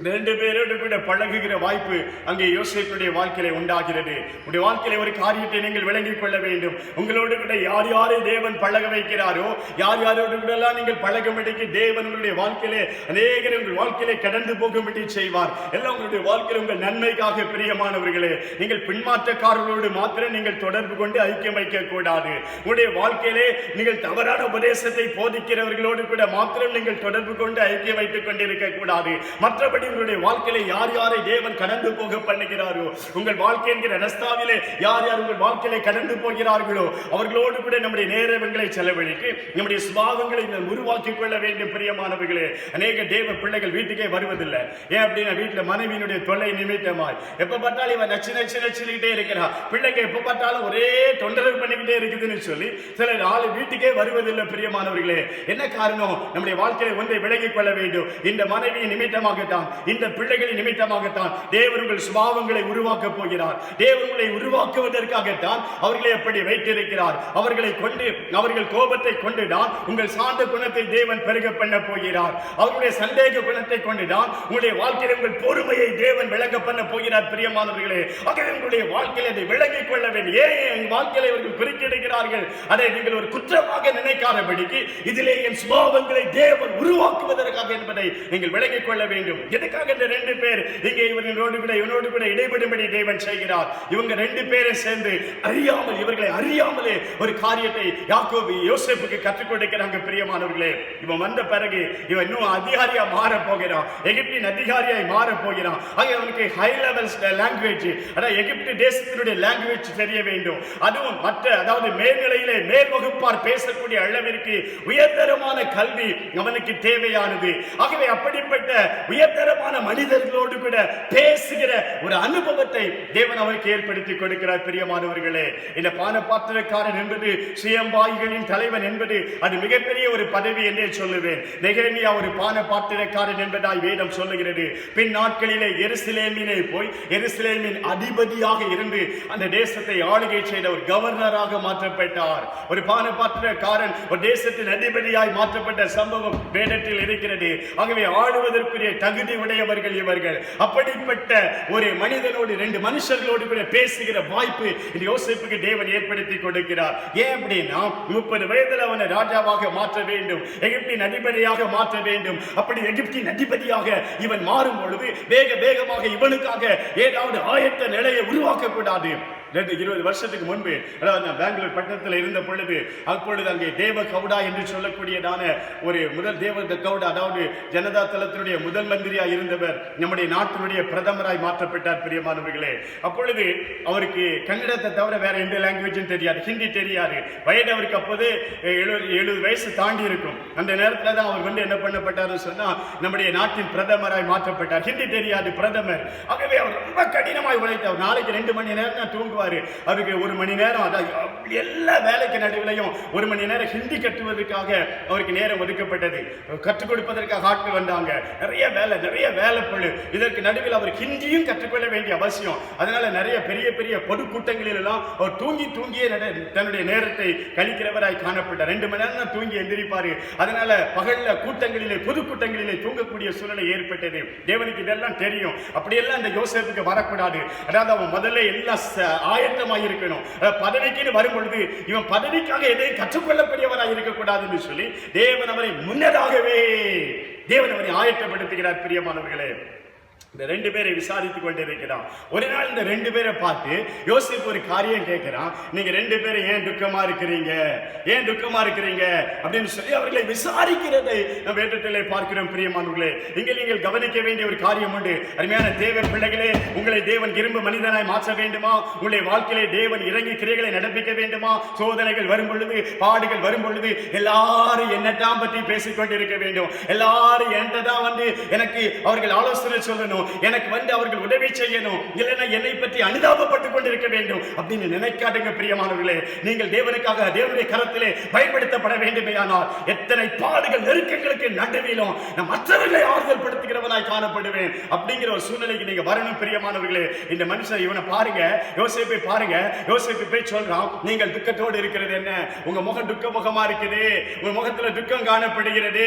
2 பேரோடு கூட பழகுகிற வாய்ப்பு அங்கே யோசேப்புடைய வாழ்க்கையில உண்டாகிறது. உங்களுடைய வாழ்க்கையில ஒரு காரியத்தை நீங்கள் விளங்கிக் கொள்ள வேண்டும். உங்களோடு கூட யார் யாரை தேவன் பழக வைக்கிறாரோ, யார் யாரோடு கூட எல்லாம் நீங்கள் பழகும்படிக்கு தேவன் உங்களுடைய வாழ்க்கையிலே அநேகர் உங்கள் வாழ்க்கையிலே கடந்து போகும்படி செய்வார். எல்லாம் உங்களுடைய வாழ்க்கையில் உங்கள் நன்மைக்காக. பிரியமானவர்களே, நீங்கள் பின்மாற்றக்காரர்களோடு மாத்திரம் நீங்கள் தொடர்பு கொண்டு ஐக்கியம் வைக்க கூடாது. உங்களுடைய வாழ்க்கையிலே நீங்கள் தவறான உபதேசத்தை போதிக்கிறவர்களோடு கூட மாத்திரம் நீங்கள் தொடர்பு கொண்டு ஐக்கியம் வைத்துக் கொண்டிருக்க கூடாது. மற்றபடி உங்களுடைய வாழ்க்கையில யார் யாரை தேவன் கடந்து போக பண்ணுகிறாரோ, உங்கள் வாழ்க்கை என்கிற ரஸ்தாவிலே யார் யார் உங்கள் வாழ்க்கையில கடந்து போகிறார்களோ அவர்களோடு கூட நம்முடைய நேரங்களை செலவழித்து நம்முடைய சுபாவங்களை உருவாக்கிக் கொள்ள வேண்டும். பிரியமானவர்களே, அநேக தேவ பிள்ளைகள் வீட்டுக்கே வருவதில்லை. ஏன் அப்படின்னா, வீட்டுல மனைவியினுடைய தொல்லை நிமித்தமாய் எப்ப பார்த்தாலும் இவன் நச்சு நச்சு நச்சுக்கிட்டே இருக்கிறான். பிள்ளைங்க எப்ப பார்த்தாலும் ஒரே தொந்தரவு பண்ணிக்கிட்டே இருக்குதுன்னு சொல்லி சில ஆளு வீட்டுக்கே வருவதில்லை. பிரியமானவர்களே, என்ன காரணம்? நம்முடைய வாழ்க்கையை ஒன்றை விலகிக் கொள்ள வேண்டும். இந்த மனைவியின் நிமித்தமாகத்தான், இந்த பிள்ளைகளின் நிமித்தமாகத்தான் தேவன் உங்கள் சுபாவங்களை உருவாக்க போகிறார். தேவனை உருவாக்குவதற்காகத்தான் அவர்களை எப்படி வைத்திருக்கிறார். அவர்களை கொண்டு, அவர்கள் கோபத்தை கொண்டுதான் உங்கள் சாந்த குணத்தை தேவன் பெருக பண்ண போகிறார். அவர்களுடைய சந்தேக குணத்தை கொண்டுதான் உங்களுடைய வாழ்க்கையில் உங்கள் பொறுமையை தேவன் விளங்க பண்ண போகிறார். பிரியமானவர்களே, ஆகவே உங்களுடைய வாழ்க்கையில் அதை விளங்கிக் கொள்ள வேண்டும். ஏன் வாழ்க்கையில் இவர்கள் குறுக்கிடுகிறார்கள்? அதை நீங்கள் ஒரு குற்றமாக நினைக்காதபடிக்கு இதிலே என் சுபாவங்களை தேவன் உருவாக்குவதற்காக என்பதை நீங்கள் விளங்கிக் கொள்ள வேண்டும். எதுக்காக இந்த 2 பேர் இங்கே இவனோடு கூட இடைபடும்படி தேவன் செய்கிறார்? இவங்க 2 பேரை சேர்ந்து அறியாமல், இவர்களை அறியாமலே ஒரு காரியத்தை யாக்கோபு யோசேப்புக்கு கற்றுக் கொடுக்கிறாங்க. பிரியமானவர்களே, இவன் வந்த பிறகு இவன் இன்னும் அதிகாரியா மாற போகிறான், எகிப்தின் அதிகாரியாய் மாற போகிறான். ஆக அவனுக்கு ஹை லெவல் லாங்குவேஜ், அதாவது எகிப்து தேசத்தினுடைய லாங்குவேஜ் தெரிய வேண்டும். அதுவும் மற்ற, அதாவது மேல்நிலையிலே மேல் வகுப்பார் பேசக்கூடிய அளவிற்கு உயர்தரமான கல்வி அவனுக்கு தேவையானது. ஆகவே அப்படிப்பட்ட உயர்தரமான மனிதர்களோடு கூட பேசுகிற ஒரு அனுபவத்தை தேவன் அவருக்கு ஏற்படுத்தி கொடுக்கிறார். பிரியமானவர்களே, இந்த பான பாத்திரக்காரன் என்பது, சுயம்பாய்களின் தலைவன் என்பது, அது மிகப்பெரிய ஒரு பதவி என்றே சொல்லுவேன். நெகேமியா ஒரு பான பாத்திரக்காரன் என்பதாய் வேதம் சொல்லுகிறது. பின் நாட்களிலே எருசலேமிலே போய் எருசலேமின் அதிபதியாக இருந்து அந்த தேசத்தை ஆளுகை செய்த ஒரு கவர்னராக மாற்றப்பட்டார். ஒரு பான பாத்திரக்காரன் ஒரு தேசத்தின் அதிபதியாய் மாற்றப்பட்ட சம்பவம் வேதத்தில் இருக்கிறது. ஆகவே ஆளுவதற்குரிய தகுதி உடையவர்கள் இவர்கள். அப்படிப்பட்ட ஒரு மனிதனோடு, ரெண்டு மனுஷர்களோடு கூட பேசுகிற வாய்ப்பு இந்த யோசேப்புக்கு தேவன் ஏற்படுத்தி கொடுக்கிறார். ஏன் அப்படின்னா 30 வயதில் அவனை ராஜாவாக மாற்ற வேண்டும், எகிப்தின் அதிபதியாக மாற்ற வேண்டும். அப்படி எகிப்தின் அதிபதியாக இவன் மாறும் பொழுது வேகமாக இவனுக்காக ஏதாவது ஆயத்த நிலையை உருவாக்க கூடாது. 20 வருஷத்துக்கு முன்பு, அதாவது நான் பெங்களூர் பட்டணத்தில் இருந்த பொழுது, அப்பொழுது அங்கே தேவ கவுடா என்று சொல்லக்கூடியதான ஒரு முதல் தேவ கவுடா, அதாவது ஜனதா தளத்தினுடைய முதல் மந்திரியா இருந்தவர் நம்முடைய நாட்டினுடைய பிரதமராய் மாற்றப்பட்டார். பிரியமானவர்களே, அப்பொழுது அவருக்கு கன்னடத்தை தவிர வேற எந்த லாங்குவேஜும் தெரியாது, ஹிந்தி தெரியாது. வயது அவருக்கு அப்போது 70 வயசு தாண்டி இருக்கும். அந்த நேரத்தில் தான் அவர் என்ன பண்ணப்பட்டார் சொன்னா, நம்முடைய நாட்டின் பிரதமராய் மாற்றப்பட்டார். ஹிந்தி தெரியாது பிரதமர். ஆகவே அவர் ரொம்ப கடினமாய் உழைத்தார். நாளைக்கு 2 மணி நேரம் தான் தூங்குவார். அவருக்கு 1 மணி நேரம், அதாவது எல்லா வேலைக்கு நடுவிலையும் 1 மணி நேரம் ஹிந்தி கற்றுவதற்காக அவருக்கு நேரம் ஒதுக்கப்பட்டது. கற்றுக் கொடுப்பதற்காக ஆட்கள் வந்தாங்க. நிறைய வேலை பழு. இதற்கு நடுவில் அவர் ஹிந்தியும் கற்றுக்கொள்ள வேண்டிய அவசியம். அதனால நிறைய பெரிய பொதுக்கூட்டங்களில் எல்லாம் அவர் தூங்கியே தன்னுடைய நேரத்தை கழிக்கிறவராய் காணப்பட்டார். 2 மணி நேரம் தூங்கி எந்திரிப்பாரு. அதனால பகல்ல கூட்டங்களிலே, பொதுக்கூட்டங்களிலே தூங்கக்கூடிய சூழ்நிலை ஏற்பட்டது. தேவனுக்கு இதெல்லாம் தெரியும். அப்படியெல்லாம் இந்த யோசேப்புக்கு வரக்கூடாது. அதாவது அவன் முதல்ல எல்லாம் ஆயத்தமாக இருக்கணும். பதவிக்கு வரும் பொழுது இவன் பதவிக்காக எதையும் கற்றுக்கொள்ளக்கூடியவராக இருக்கக்கூடாதுன்னு சொல்லி தேவன் அவரை முன்னதாகவே ஆயத்தப்படுத்துகிறார். பிரியமானவர்களே, இந்த 2 பேரை விசாரித்துக் கொண்டிருக்கிறான். ஒரு நாள் இந்த 2 பேரை பார்த்து யோசேப்பு ஒரு காரியம் கேட்கிறான். நீங்க 2 பேரும் ஏன் துக்கமா இருக்கிறீங்க அப்படின்னு சொல்லி அவர்களை விசாரிக்கிறதை நாம் வேதத்திலே பார்க்கிறோம். பிரியமானவர்களே, இங்கே நீங்கள் கவனிக்க வேண்டிய ஒரு காரியம் உண்டு. அருமையான தேவ பிள்ளைகளே, உங்களை தேவன் இரும்பு மனிதனாய் மாற்ற வேண்டுமா? உங்களுடைய வாழ்க்கையிலே தேவன் இறங்கி கிரியைகளை நடப்பிக்க வேண்டுமா? சோதனைகள் வரும் பொழுது, பாடுகள் வரும் பொழுது எல்லாரும் என்னதான் பற்றி பேசிக்கொண்டிருக்க வேண்டும். எல்லாரும் என்னதான் எனக்கு அவர்கள் ஆலோசனை சொல்லணும், எனக்கு அவர்கள் உதவி செய்யணும், இல்லைன்னா என்னை பற்றி அனுதாபப்பட்டுக் கொண்டிருக்க வேண்டும் அப்படின்னு நினைக்காதுங்க. பிரியமானவர்களே, நீங்கள் தேவனுக்காக தேவனுடைய கரத்திலே பயன்படுத்தப்பட வேண்டுமேயானால் எத்தனை பாடுகள் நெருக்கங்களுக்கு நடுவிலும் நான் மற்றவர்களை ஆறுதல் படுத்துகிறவனாய் காணப்படுவேன் அப்படிங்கிற ஒரு சூழ்நிலைக்கு நீங்க வரணும். பிரியமானவர்களே, இந்த மனுஷன் இவனை பாருங்க, யோசேப்பை பாருங்க. யோசேப்பு போய் சொல்றான், நீங்கள் துக்கத்தோடு இருக்கிறது என்ன? உங்க முகம் துக்க முகமா இருக்குது, உங்க முகத்துல துக்கம் காணப்படுகிறது.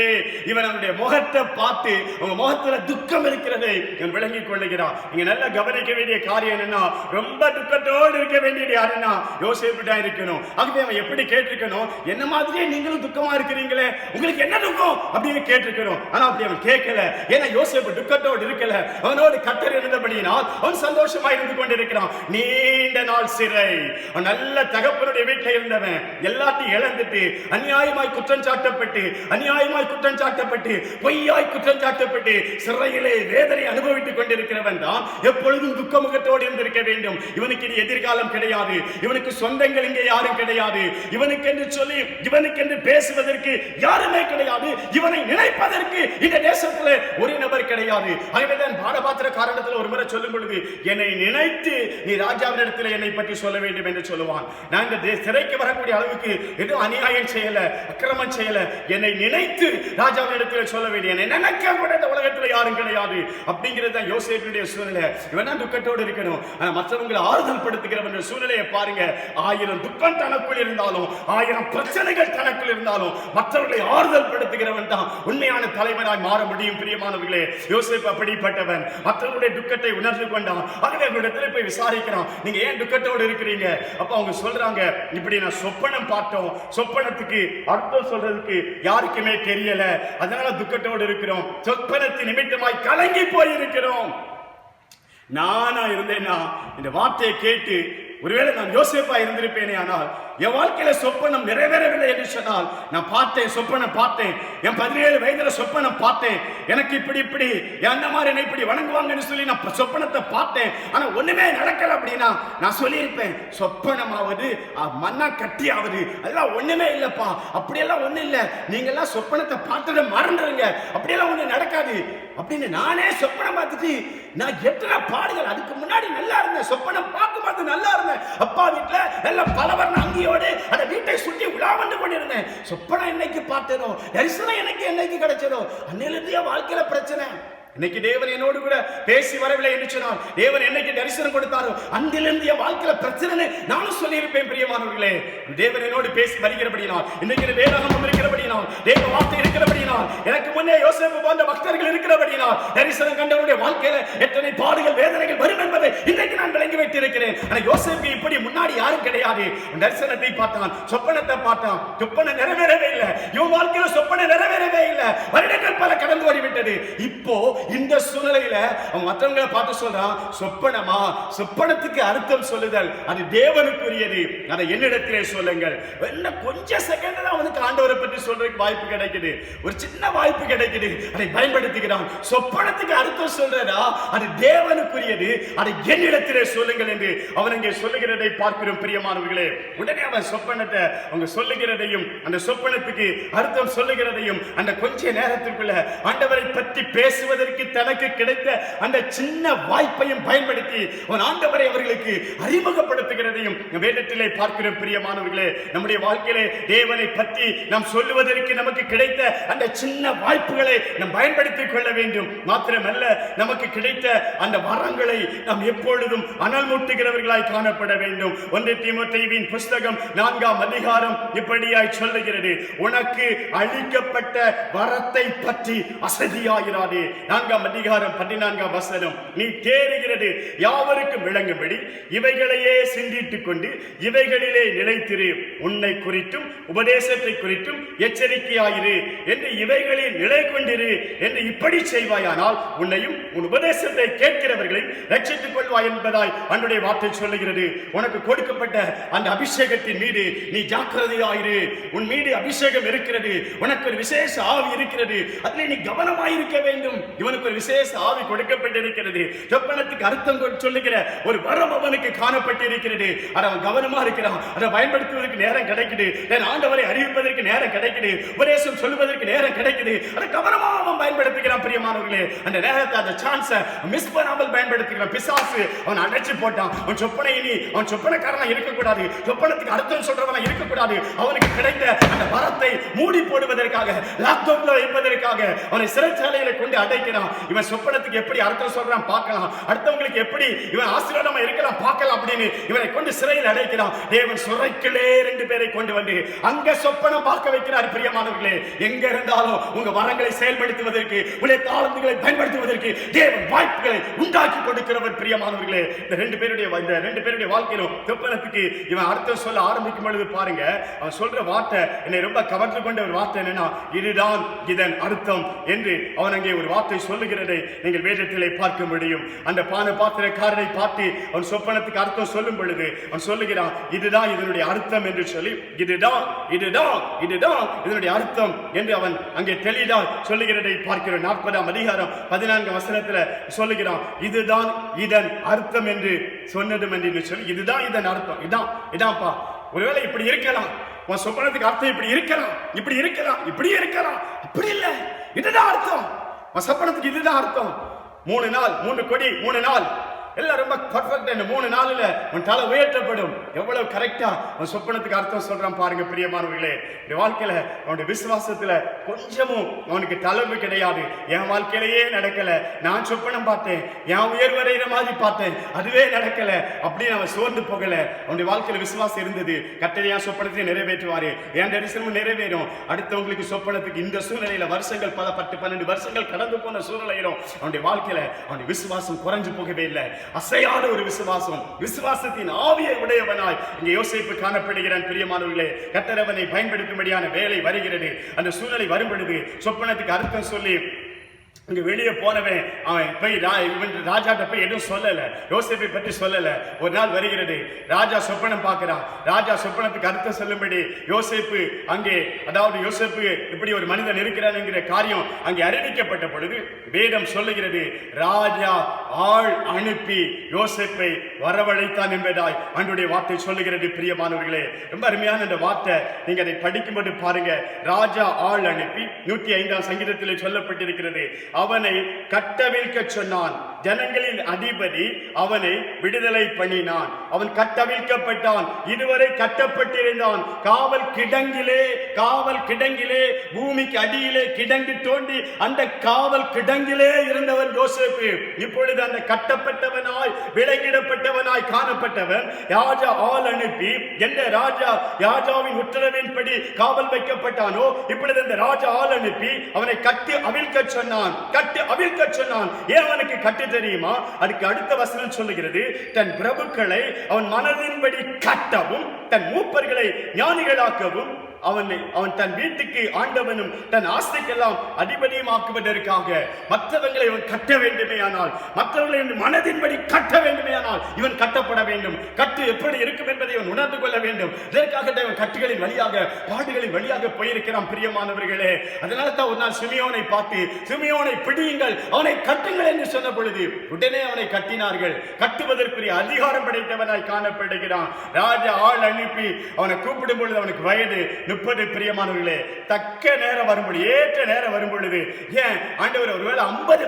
இவன் அவனுடைய முகத்தை பார்த்து உங்க முகத்துல துக்கம் இருக்கிறது விளங்கிக் கொள்ளுகிறான். நீங்க நல்லா கவனிக்க வேண்டிய காரியம் என்னன்னா, ரொம்ப துக்கத்தோடு இருக்க வேண்டியது யாருன்னா யோசேப்பு தான் இருக்கணும். ஆகவே அவன் எப்படி கேட்டிருக்கணும், என்ன மாதிரியே நீங்களும் துக்கமா இருக்கிறீங்களே, உங்களுக்கு என்ன துக்கம் அப்படின்னு கேட்டிருக்கணும். ஆனா அப்படி அவன் கேட்கல. ஏன்னா யோசேப்பு துக்கத்தோடு இருக்கல, அவனோடு கர்த்தர் இருந்தபடியினால் அவன் சந்தோஷமா இருந்து கொண்டிருக்கிறான். நீண்ட நாள் சிறை, நல்ல தகப்பனுடைய வீட்டில் இருந்தவன் எல்லாத்தையும் இழந்துட்டு அநியாயமாய் குற்றம் சாட்டப்பட்டு பொய்யாய் குற்றம் சாட்டப்பட்டு சிறையிலே வேதனை அனுபவித்துக் கொண்டிருக்கிறவன் தான் எப்பொழுதும் துக்க முகத்தோடு இருந்திருக்க வேண்டும். இவனுக்கு இனி எதிர்காலம் கிடையாது, இவனுக்கு சொந்தங்கள் இங்கே யாரும் கிடையாது, இவனுக்கென்று பேசுவதற்கு யாருமே கிடையாது, இவனை நினைப்பதற்கு இந்த தேசத்தில் ஒரு நபர் கிடையாது. ஆகவேதான் பானபாத்திர காரணத்தில் ஒரு முறை சொல்லும் பொழுது, என்னை நினைத்து நீ ராஜாவினிடத்தில் என்னை பற்றி சொல்ல வேண்டும் என்று சொல்லுவான். நான் இந்த சிறைக்கு வரக்கூடிய அளவுக்கு எதுவும் அநியாயம் செய்யல, அக்கிரமம் செய்யல, என்னை நினைத்து ராஜாவினிடத்தில் சொல்ல வேண்டும். என்னை நினைக்க கூட இந்த உலகத்தில் யாரும் கிடையாது அப்படிங்கிறது தான் யோசேப்புடைய சூழ்நிலை. இவன் தான் துக்கத்தோடு இருக்கணும். மற்றவங்களை ஆறுதல் படுத்துகிற சூழ்நிலையை பாருங்க. 1000 துக்கம் தனக்குள் இருந்தாலும், 1000 பிரச்சனைகள் தனக்குள் இருந்தாலும் மற்றவர்களை ஆறுதல் படுத்துகிறவன் தான் உண்மையான தலைவனாய் மாற முடியும். பிரியமானவர்களே, யோசேப்பு அப்படிப்பட்டவன். மற்றவருடைய துக்கத்தை உணர்ந்து கொண்டான். ஆகவே அவரிடத்தில் போய் விசாரிக்கிறான், நீங்க ஏன் துக்கத்தோடு இருக்கிறீங்க? அப்ப அவங்க சொல்றாங்க, இப்படி நான் சொப்பனம் பார்த்தோம், சொப்பனத்துக்கு அர்த்தம் சொல்றதுக்கு யாருக்குமே தெரியல, அதனால துக்கத்தோடு இருக்கிறோம், சொப்பனத்தின் நிமித்தமாய் கலங்கி போயிருக்கிறோம். நானா இருந்தேன்னா இந்த வார்த்தையை கேட்டு ஒருவேளை நான் யோசேப்பா இருந்திருப்பேனே, ஆனால் என் வாழ்க்கையில சொப்பனம் நிறைவேறவில்லை என்று சொன்னால், நான் பார்த்தேன், சொப்பனம் பார்த்தேன், என் 17 வயதுல சொப்பனம் பார்த்தேன், எனக்கு இப்படி என்ன மாதிரி என்ன இப்படி வணங்குவாங்கன்னு சொல்லி நான் சொப்பனத்தை பார்த்தேன், ஆனா ஒண்ணுமே நடக்கல அப்படின்னா நான் சொல்லியிருப்பேன், சொப்பனமாவது மண்ணா கட்டியாவது அதெல்லாம் ஒண்ணுமே இல்லப்பா, அப்படியெல்லாம் ஒண்ணு இல்ல, நீங்க எல்லாம் சொப்பனத்தை பார்த்ததை மறந்துருங்க, அப்படியெல்லாம் ஒண்ணு நடக்காது அப்படின்னு நானே சொப்பனம் பார்த்துட்டு நான் எத்தனை பாடுகள். அதுக்கு முன்னாடி நல்லா இருந்தேன், சொப்பனம் பார்க்கும்போது நல்லா இருந்தேன், அப்பா வீட்டுல எல்லாம் பலவர்ண அங்கியோடு அந்த வீட்டை சுற்றி உலா வந்து கொண்டிருந்தேன். சொப்பனம் என்னைக்கு பார்த்தனோ, தரிசனம் என்னைக்கு கிடைச்சதோ, அன்னையிலிருந்தே வாழ்க்கையில பிரச்சனை. இன்னைக்கு தேவன் என்னோடு கூட பேசி வரவில்லை என்று சொன்னால், தேவன் என்னைக்கு தரிசனம் கொடுத்தாரோ அன்றிலிருந்து என் வாழ்க்கையில பிரச்சனை நானும் சொல்லி சொல்லியிருப்பேன் பிரியமானவர்களே. தேவன் என்னோடு பேசி வருகிறபடியினால், இன்னைக்கு வேதாகமம் இருக்கிறபடியினால், தேவ வார்த்தை இருக்கிறபடியினால், எனக்கு முன்னே யோசேப்பு போன்ற பக்தர்கள் இருக்கிறபடியினால், தரிசனம் கண்டவருடைய வாழ்க்கையில எத்தனை பாடுகள் வேதனைகள் வரும் என்பதை இன்றைக்கு நான் விளங்கி வைத்திருக்கிறேன். ஆனா யோசேப்பு இப்படி முன்னாடி யாரும் கிடையாது. தரிசனத்தை பார்த்தான், சொப்பனத்தை பார்த்தான், சொப்பனம் நிறைவேறவே இல்லை. இவன் வாழ்க்கையில சொப்பனம் நிறைவேறவே இல்லை. வருடங்கள் பல கடந்து ஓடிவிட்டது. இப்போ இந்த சூழ்நிலையில அவன் மற்றவங்களை பார்த்து சொல்றான், சொப்பனமா? சொப்பனத்துக்கு அர்த்தம் சொல்லுதல் அது தேவனுக்குரியது, அதை என்னிடத்திலே சொல்லுங்கள். என்ன கொஞ்சம் செகண்ட் தான் அவனுக்கு ஆண்டவரை பற்றி சொல்றதுக்கு வாய்ப்பு கிடைக்குது, ஒரு சின்ன வாய்ப்பு கிடைக்குது, அதை பயன்படுத்துகிறான். சொப்பனத்துக்கு அர்த்தம் சொல்றதா அது தேவனுக்குரியது, அதை என்னிடத்திலே சொல்லுங்கள் என்று அவன் அங்கே சொல்லுகிறதை பார்க்கிறோம் பிரியமானவர்களே. உடனே அவன் சொப்பனத்தை அவங்க சொல்லுகிறதையும் அந்த சொப்பனத்துக்கு அர்த்தம் சொல்லுகிறதையும் அந்த கொஞ்ச நேரத்திற்குள்ள ஆண்டவரை பற்றி பேசுவதற்கு தனக்கு கிடைத்த அந்த சின்ன வாய்ப்பையும் பயன்படுத்தி அவன் ஆண்டவரை அவர்களுக்கு அறிமுகப்படுத்துகிறதையும் வேதத்திலே பார்க்கிறோம் பிரியமானவர்களே. நம்முடைய வாழ்க்கையிலே தேவனை பற்றி நாம் சொல்லுவதற்கு நமக்கு கிடைத்த அந்த சின்ன வாய்ப்புகளை நாம் பயன்படுத்திக் கொள்ள வேண்டும். மாத்திரமல்ல, நமக்கு கிடைத்த அந்த வரங்களை நாம் எப்பொழுதும் அனல் மூட்டுகிறவர்களாய் காணப்பட வேண்டும். 1 தீமோத்தேயுவின் புஸ்தகம் 4ஆம் அதிகாரம் இப்படியாய் சொல்லுகிறது, உனக்கு அளிக்கப்பட்ட வரத்தை பற்றி அசதியாயிராதே. 4ஆம் அதிகாரம் 14ஆம் வசனம், நீ தேறுகிறது யாவருக்கும் விளங்கும்படி இவைகளையே சிந்தித்துக் கொண்டு இவைகளிலே நிலைத்திரு, உன்னை குறித்தும் உபதேசத்தை குறித்தும் எச்சரிக்கையாயிரு என்று இவைகளில் நிலை கொண்டிரு என்று இப்படி செய்வாயானால் உன்னையும் உன் உபதேசத்தை கேட்கிறவர்களையும் ரட்சித்துக் கொள்வாய் என்பதாய் அன்றைய வார்த்தை சொல்லுகிறது. உனக்கு கொடுக்கப்பட்ட அந்த அபிஷேகத்தின் மீது நீ ஜாக்கிரதையாயிரு. உன் மீது அபிஷேகம் இருக்கிறது, உனக்கு ஒரு விசேஷ ஆவி இருக்கிறது, அதில் நீ கவனமாயிருக்க வேண்டும். இவனுக்கு ஒரு விசேஷ ஆவி கொடுக்கப்பட்டிருக்கிறது. சொப்பனத்துக்கு அர்த்தம் சொல்லுகிற ஒரு வரம் அவனுக்கு காணப்பட்டிருக்கிறது. அவன் கவனமா இருக்கிறான், அதை பயன்படுத்துவதற்கு நேரம் கிடைக்குது, ஆண்டவரை அறிவிப்பதற்கு நேரம் கிடைக்குது, உபதேசம் சொல்வதற்கு நேரம் கிடைக்குது, அதை கவனமா அவன் பயன்படுத்துகிறான் பிரியமானவர்களே. அந்த நேரத்தை அந்த சான்ஸை மிஸ் பண்ணாமல் பயன்படுத்துகிறான். பிசாசு அவன் அடைச்சு போட்டான். அவன் சொப்பனை இனி அவன் சொப்பனக்காரனா இருக்கக்கூடாது, சொப்பனத்துக்கு அர்த்தம் சொல்றவனா இருக்கக்கூடாது. அவனுக்கு கிடைத்த அந்த வரத்தை மூடி போடுவதற்காக, லாக்டவுன்ல வைப்பதற்காக அவனை சிறைச்சாலையில கொண்டு அடைக்கிறான். இவன் சொப்பனத்துக்கு எப்படி அர்த்தம் சொல்றான் பார்க்கலாம், அடுத்தவங்களுக்கு எப்படி இவன் ஆசீர்வாதமா இருக்கலாம் பார்க்கலாம் அப்படின்னு இவனை கொண்டு சிறையில் அடைக்கிறான். தேவன் சுரைக்கிலே 2 பேரை கொண்டு வந்து அங்க சொப்பனம் பார்க்க வைக்கிறார் பிரியமானவர்களே. எங்க இருந்தாலும் உங்க வரங்களை செயல்படுத்துவதற்கு, உங்களுடைய தாளந்துகளை பயன்படுத்துவதற்கு தேவன் வாய்ப்புகளை உண்டாக்கி கொடுக்கிறவர் பிரியமானவர்களே. இந்த 2 பேருடைய வாழ்க்கையிலும் சொப்பனத்துக்கு இவன் அர்த்தம் சொல்ல ஆரம்பிக்கும் பொழுது பாருங்க, அவன் சொல்ற வார்த்தை என்னை ரொம்ப கவர்ந்து கொண்ட ஒரு வார்த்தை என்னன்னா, இதுதான் இதன் அர்த்தம் என்று அவன் அங்கே ஒரு வார்த்தை சொல்லுகிறதை நீங்கள் வேதத்திலே பார்க்க முடியும். அந்த பாத்திரக்காரனை பார்த்து அவன் சொப்பனத்துக்கு அர்த்தம் சொல்லும் பொழுது அவன் சொல்லுகிறான், இதுதான் இதனுடைய அர்த்தம் என்று சொல்லி, இதுதான் இதனுடைய அர்த்தம் என்று அவன் அங்கே தெளிவா சொல்லுகிறதை பார்க்கிறோம். 40ஆம் அதிகாரம் 14ஆம் வசனத்துல சொல்லுகிறான், இதுதான் இதன் அர்த்தம் என்று சொன்னதும் என்று சொல்லி, இதுதான் இதன் அர்த்தம், இதான்ப்பா. ஒருவேளை இப்படி இருக்கலாம், உன் சொப்பனத்துக்கு அர்த்தம் இப்படி இருக்கலாம், அப்படி இல்லை, இதுதான் அர்த்தம். உன் சொப்பனத்துக்கு இதுதான் அர்த்தம். 3 நாள் 3 கொடி 3 நாள் எல்லாம் ரொம்ப பர்ஃபெக்ட். 3 நாளில் உன் தலை உயர்த்தப்படும். எவ்வளவு கரெக்டா உன் சொப்பனத்துக்கு அர்த்தம் சொல்றான் பாருங்க பிரியமானவர்களே. இந்த வாழ்க்கையில அவனுடைய விசுவாசத்துல கொஞ்சமும் அவனுக்கு தளர்வு கிடையாது. என் வாழ்க்கையிலேயே நடக்கல, நான் சொப்பனம் பார்த்தேன், என் உயர்வரைகிற மாதிரி பார்த்தேன், அதுவே நடக்கல அப்படின்னு அவன் சோர்ந்து போகல. அவனுடைய வாழ்க்கையில விசுவாசம் இருந்தது. கர்த்தர் என் சொப்பனத்தை நிறைவேற்றுவாரு, என் தரிசனமும் நிறைவேறும். அடுத்தவங்களுக்கு சொப்பனத்துக்கு இந்த சூழ்நிலையில வருஷங்கள் பல 10-12 வருஷங்கள் கடந்து போன சூழ்நிலையிலும் அவனுடைய வாழ்க்கையில அவனுடைய விசுவாசம் குறைஞ்சு போகவே இல்லை. அசையாத ஒரு விசுவாசம், விசுவாசத்தின் ஆவியை உடையவனாய் இங்கே யோசேப்பு காணப்படுகிறான் பிரியமானவர்களே. கர்த்தர் அவனை பயன்படுத்தும்படியான வேலை வருகிறது. அந்த சூழ்நிலை வரும் பொழுது சொப்பனத்துக்கு அர்த்தம் சொல்லி இங்க வெளியே போனவன் அவன் போய் ராஜாட்ட போய் எதுவும் சொல்லல, யோசேப்பை பற்றி சொல்லல. ஒரு நாள் வருகிறது, ராஜா சொப்பனம் பார்க்கிறான். ராஜா சொப்பனத்துக்கு அர்த்தம் சொல்லும்படி யோசேப்பு அங்கே, அதாவது யோசேப்பு இப்படி ஒரு மனிதன் இருக்கிறான் என்கிற காரியம் அங்கே அறிவிக்கப்பட்ட பொழுது வேதம் சொல்லுகிறது, ராஜா ஆள் அனுப்பி யோசேப்பை வரவழைத்தான் என்பதாய் அன்றைய வார்த்தை சொல்லுகிறது பிரியமானவர்களே. ரொம்ப அருமையான அந்த வார்த்தை, நீங்க அதை படிக்கும்போது பாருங்க. ராஜா ஆள் அனுப்பி 105ஆம் சங்கீதத்தில் சொல்லப்பட்டிருக்கிறது, அவனை கட்டவிழ்க்க சொன்னான், ஜனங்களின் அதிபதி அவனை விடுதலை பண்ணினான். அவன் கட்டவிழ்க்கப்பட்டான். இதுவரை கட்டப்பட்டிருந்தான். காவல் கிடங்கிலே பூமிக்கு அடியிலே கிடங்கு தோண்டி அந்த காவல் கிடங்கிலே இருந்தவன் யோசேப்பு. இப்பொழுது அந்த கட்டப்பட்டவனாய் விலங்கிடப்பட்டவனாய் காணப்பட்டவன் ராஜா ஆள் அனுப்பி எந்த ராஜாவின் உத்தரவின்படி காவல் வைக்கப்பட்டானோ இப்பொழுது அந்த ராஜா ஆள் அனுப்பி அவனை கட்டி அவிழ்க்க சொன்னான். ஏன் அவனுக்கு கட்டு தெரியுமா? அதுக்கு அடுத்த வசனம் சொல்லுகிறது, தன் பிரபுக்களை அவன் மனதின்படி கட்டவும் தன் மூப்பர்களை ஞானிகளாக்கவும் அவன் தன் வீட்டுக்கு ஆண்டவனும் தன் ஆஸ்திக்கெல்லாம் அதிபதியும் ஆக்குவதற்காக மற்றவர்களை இவன் கட்ட வேண்டுமேயானால், மற்றவர்களை மனதின்படி கட்ட வேண்டுமேயானால் இவன் கட்டப்பட வேண்டும். கட்டு எப்படி இருக்கும் என்பதை இவன் உணர்ந்து கொள்ள வேண்டும். இதற்காக இவன் கட்டுகளின் வழியாக பாடுகளின் வழியாக போயிருக்கிறான். பிரியமானவர்களே, அதனால தான் ஒரு நாள் சிமியோனை பார்த்து, சிமியோனை பிடியுங்கள், அவனை கட்டுங்கள் என்று சொன்ன பொழுது உடனே அவனை கட்டினார்கள். கட்டுவதற்குரிய அதிகாரம் படைத்தவனாய் காணப்படுகிறான். ராஜா ஆள் அனுப்பி அவனை கூப்பிடும் பொழுது அவனுக்கு வயது 30. பிரியமானவர்களே, தக்க நேரம் வரும்பொழுது, ஏற்ற நேரம் வரும்பொழுது, ஏன் ஆண்டவர் ஒருவேளை 50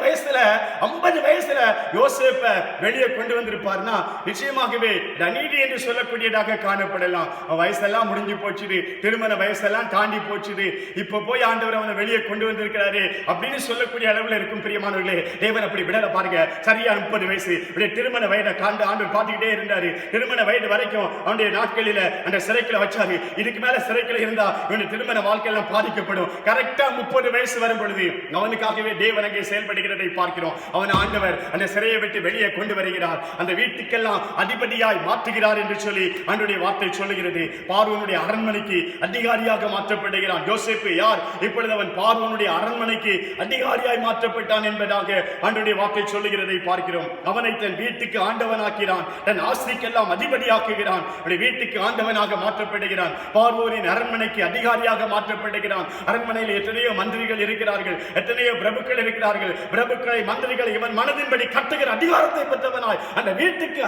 வயசுல யோசேப்பை வெளியே கொண்டு வந்திருப்பார்னா நிச்சயமாகவே அநீதி என்று சொல்லக்கூடியதாக காணப்படலாம். வயசெல்லாம் முடிஞ்சு போச்சுது, திருமண வயசெல்லாம் தாண்டி போச்சுது, இப்ப போய் ஆண்டவர் அவனை வெளியே கொண்டு வந்திருக்கிறாரு அப்படின்னு சொல்லக்கூடிய அளவில் இருக்கும். பிரியமானவர்களே, தேவன் அப்படி விடல பாருங்க. சரியா 30 வயசு திருமண வயதை ஆண்டவர் பார்த்துக்கிட்டே இருந்தாரு. திருமண வயது வரைக்கும் அவனுடைய நாட்களில அந்த சிறைக்குள்ள வச்சாரு. இதுக்கு மேல சிறைக்குள்ள இருந்தா இவனுடைய திருமண வாழ்க்கையெல்லாம் பாதிக்கப்படும். கரெக்டா 30 வயசு வரும் பொழுது அவனுக்காகவே தேவன் அங்கே செயல்படுகிறதை பார்க்கிறோம். அவன் ஆண்டவர் அந்த சிறையை விட்டு வெளியே கொண்டு வருகிறார். அந்த வீட்டுக்கெல்லாம் அதிபதியாய் மாற்றுகிறார் என்று சொல்லி ஆண்டவருடைய வார்த்தை சொல்லுகிறது. பார்வோனுடைய அரண்மனைக்கு அதிகாரியாக மாற்றப்படுகிறான். யோசேப்பு யார்? இப்பொழுது அவன் பார்வோனுடைய அரண்மனைக்கு அதிகாரியாய் மாற்றப்பட்டான் என்பதாக ஆண்டவருடைய வார்த்தை சொல்லுகிறதை பார்க்கிறோம். அவனை தன் வீட்டுக்கு ஆண்டவனாக்கிறான். தன் ஆஸ்திக்கெல்லாம் அதிபதியாக்குகிறான். வீட்டுக்கு ஆண்டவனாக மாற்றப்படுகிறான். பார்வோனின் அரண்மனைக்கு அதிகாரியாக மாற்றப்படுகிறான். அரண்மனையில் எத்தனையோ மந்திரிகள் இருக்கிறார்கள், எத்தனையோ பிரபுக்கள் இருக்கிறார்கள். பிரபுக்களை மந்திரிகளை இவன் மனதின்படி கட்டுகிற அதிகாரத்தை பெற்றவனாய் அந்த வீட்டுக்கு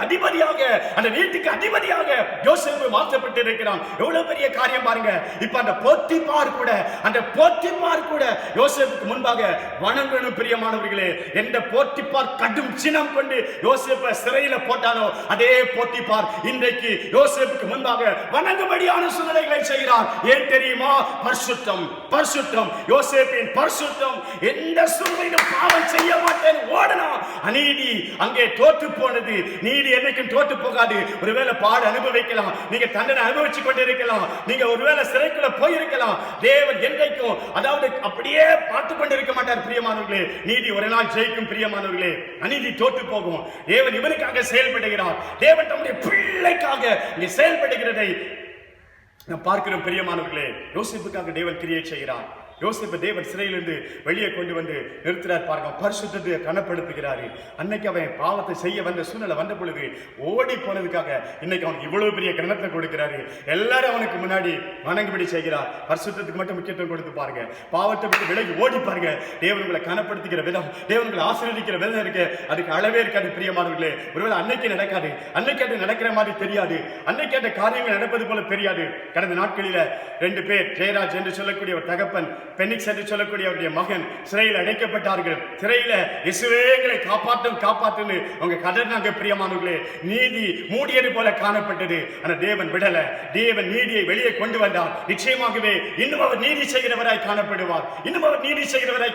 அதிபதியாக யோசேப்பு மாற்றப்பட்டிருக்கிறான். எவ்வளவு பெரிய காரியம் பாருங்க. இப்ப அந்த போத்திபார் கூட யோசேப்புக்கு முன்பாக வணங்கணும். பிரியமானவர்களே, எந்த போத்திபார் கடும் சினம் கொண்டு யோசேப்பை சிறையில போட்டானோ அதே போத்திபார் இன்றைக்கு யோசேப்புக்கு முன்பாக வணங்கும்படியான சூழ்நிலைகளை செய்கிறார். ஏன் தெரியுமா? பரிசுத்தம். யோசேப்பின் பரிசுத்தம். எந்த சூழ்நிலையிலும் பாவம் செய்ய மாட்டேன் ஓடணும். அநீதி அங்கே தோற்று போனது. நீதி என்னைக்கும் தோற்று போகாது. ஒருவேளை பாடு அனுபவிக்கலாம், நீங்க தண்டனை அனுபவிச்சு கொண்டிருக்கலாம், நீங்க ஒருவேளை சிறைக்குள்ள போயிருக்கலாம். தேவன் என்றைக்கும் அதாவது அப்படியே பார்த்து கொண்டிருக்க மாட்டார். பிரியமானவர்களே, நீதி ஒரு நாள் ஜெயிக்கும். பிரியமானவர்களே, அநீதி தோற்று போகும். தேவன் இவனுக்காக செயல்படுகிறார். தேவன் தம்முடைய பிள்ளைக்காக செயல்படுகிறதை நாம் பார்க்கிறோம். பிரியமானவர்களே, யோசேப்புக்காக தேவன் கிரியை செய்கிறார். யோசேப்பு தேவன் சிறையிலிருந்து வெளியே கொண்டு வந்து நிறுத்துறார் பாருங்க. பரிசுத்தத்தை கனப்படுத்துகிறாரு. அன்னைக்கு அவன் பாவத்தை செய்ய வந்த சூழ்நிலை வந்த பொழுது ஓடி போனதுக்காக இன்னைக்கு அவனுக்கு இவ்வளவு பெரிய கனத்தை கொடுக்கிறாரு. எல்லாரும் அவனுக்கு முன்னாடி வணங்குபடி செய்கிறார். பரிசுத்தத்துக்கு மட்டும் முக்கியத்துவம் கொடுத்து பாருங்க. பாவத்தை விட்டு விலகி ஓடி பாருங்க. தேவன் உங்களை கனப்படுத்துகிற விதம், தேவன் உங்களை ஆசீர்வதிக்கிற விதம் இருக்கு, அதுக்கு அளவே இருக்காது. பிரியமானவர்களே, ஒருவேளை அன்னைக்கு நடக்காது, அன்னைக்கு அது நடக்கிற மாதிரி தெரியாது, அன்னைக்கு அந்த காரியங்கள் நடப்பது போல தெரியாது. கடந்த நாட்களில 2 பேர், ஜெயராஜ் என்று சொல்லக்கூடிய ஒரு தகப்பன், பெனிக்ஸ் என்று சொல்லக்கூடிய அவருடைய மகன் சிறையில் அடைக்கப்பட்டார்கள். சிறையில இஸ்ரவேலை காப்பாற்றும் அவங்க கதறினாங்க. பிரியமானவர்களே, நீதி மூடியது போல காணப்பட்டது. ஆனா தேவன் விடல. தேவன் நீதியை வெளியே கொண்டு வந்தார். நிச்சயமாகவே இன்னும் அவர் நீதி செய்கிறவராய்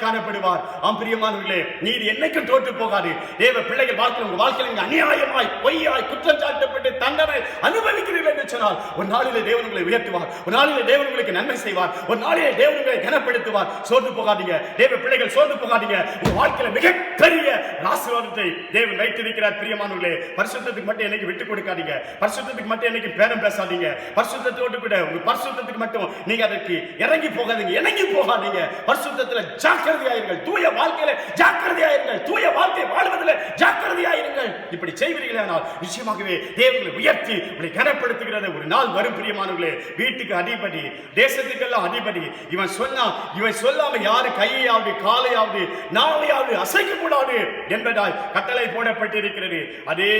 காணப்படுவார். ஆம் பிரியமானவர்களே, நீதி என்னைக்கும் தோற்று போகாது. தேவ பிள்ளைகள் உங்க வாழ்க்கையில் அநியாயமாய் பொய்யாய் குற்றம் சாட்டப்பட்டு தண்டனை அனுபவிக்கிறீர்கள் என்று சொன்னால் ஒரு நாளிலே தேவன் உங்களை உயர்த்துவார். ஒரு நாளிலே தேவன் உங்களுக்கு நன்மை செய்வார். ஒரு நாளிலே தேவன் உங்களை கனப்படுத்துவார். சோர்ந்து போகாதீங்க தேவ பிள்ளைகள், சோர்ந்து போகாதீங்க. உங்க வாழ்க்கையில மிகப்பெரிய ஆசீர்வாதத்தை தேவன் வைத்திருக்கிறார். பிரியமானவர்களே, பரிசுத்தத்துக்கு மட்டும் என்னைக்கு விட்டு கொடுக்காதீங்க. பரிசுத்தத்துக்கு மட்டும் என்னைக்கு பேரம் பேசாதீங்க. பரிசுத்தத்தோடு கூட உங்க பரிசுத்தத்துக்கு மட்டும் நீங்க அதற்கு இறங்கி போகாதீங்க. பரிசுத்தத்துல ஜாக்கிரதையாயிருங்கள். தூய வாழ்க்கையில ஜாக்கிரதையாயிருங்கள். தூய வாழ்க்கை வாழ்வதில் ஜாக்கிரதையாயிருங்கள். இப்படி செய்வீர்களானால் நிச்சயமாகவே தேவனை உயர்த்தி உங்களை கனப்படுத்துகிறது ஒரு நாள் வரும். பிரியமானவர்களே, வீட்டுக்கு அதிபதி, தேசத்துக்கெல்லாம் அதிபதி. இவன் சொன்னா இவை சொல்லாம யாரு கையையாவது காலையாவது நாவையாவது அசைக்க கூடாது என்பதால் கட்டளை போடப்பட்டிருக்கிறது. அதே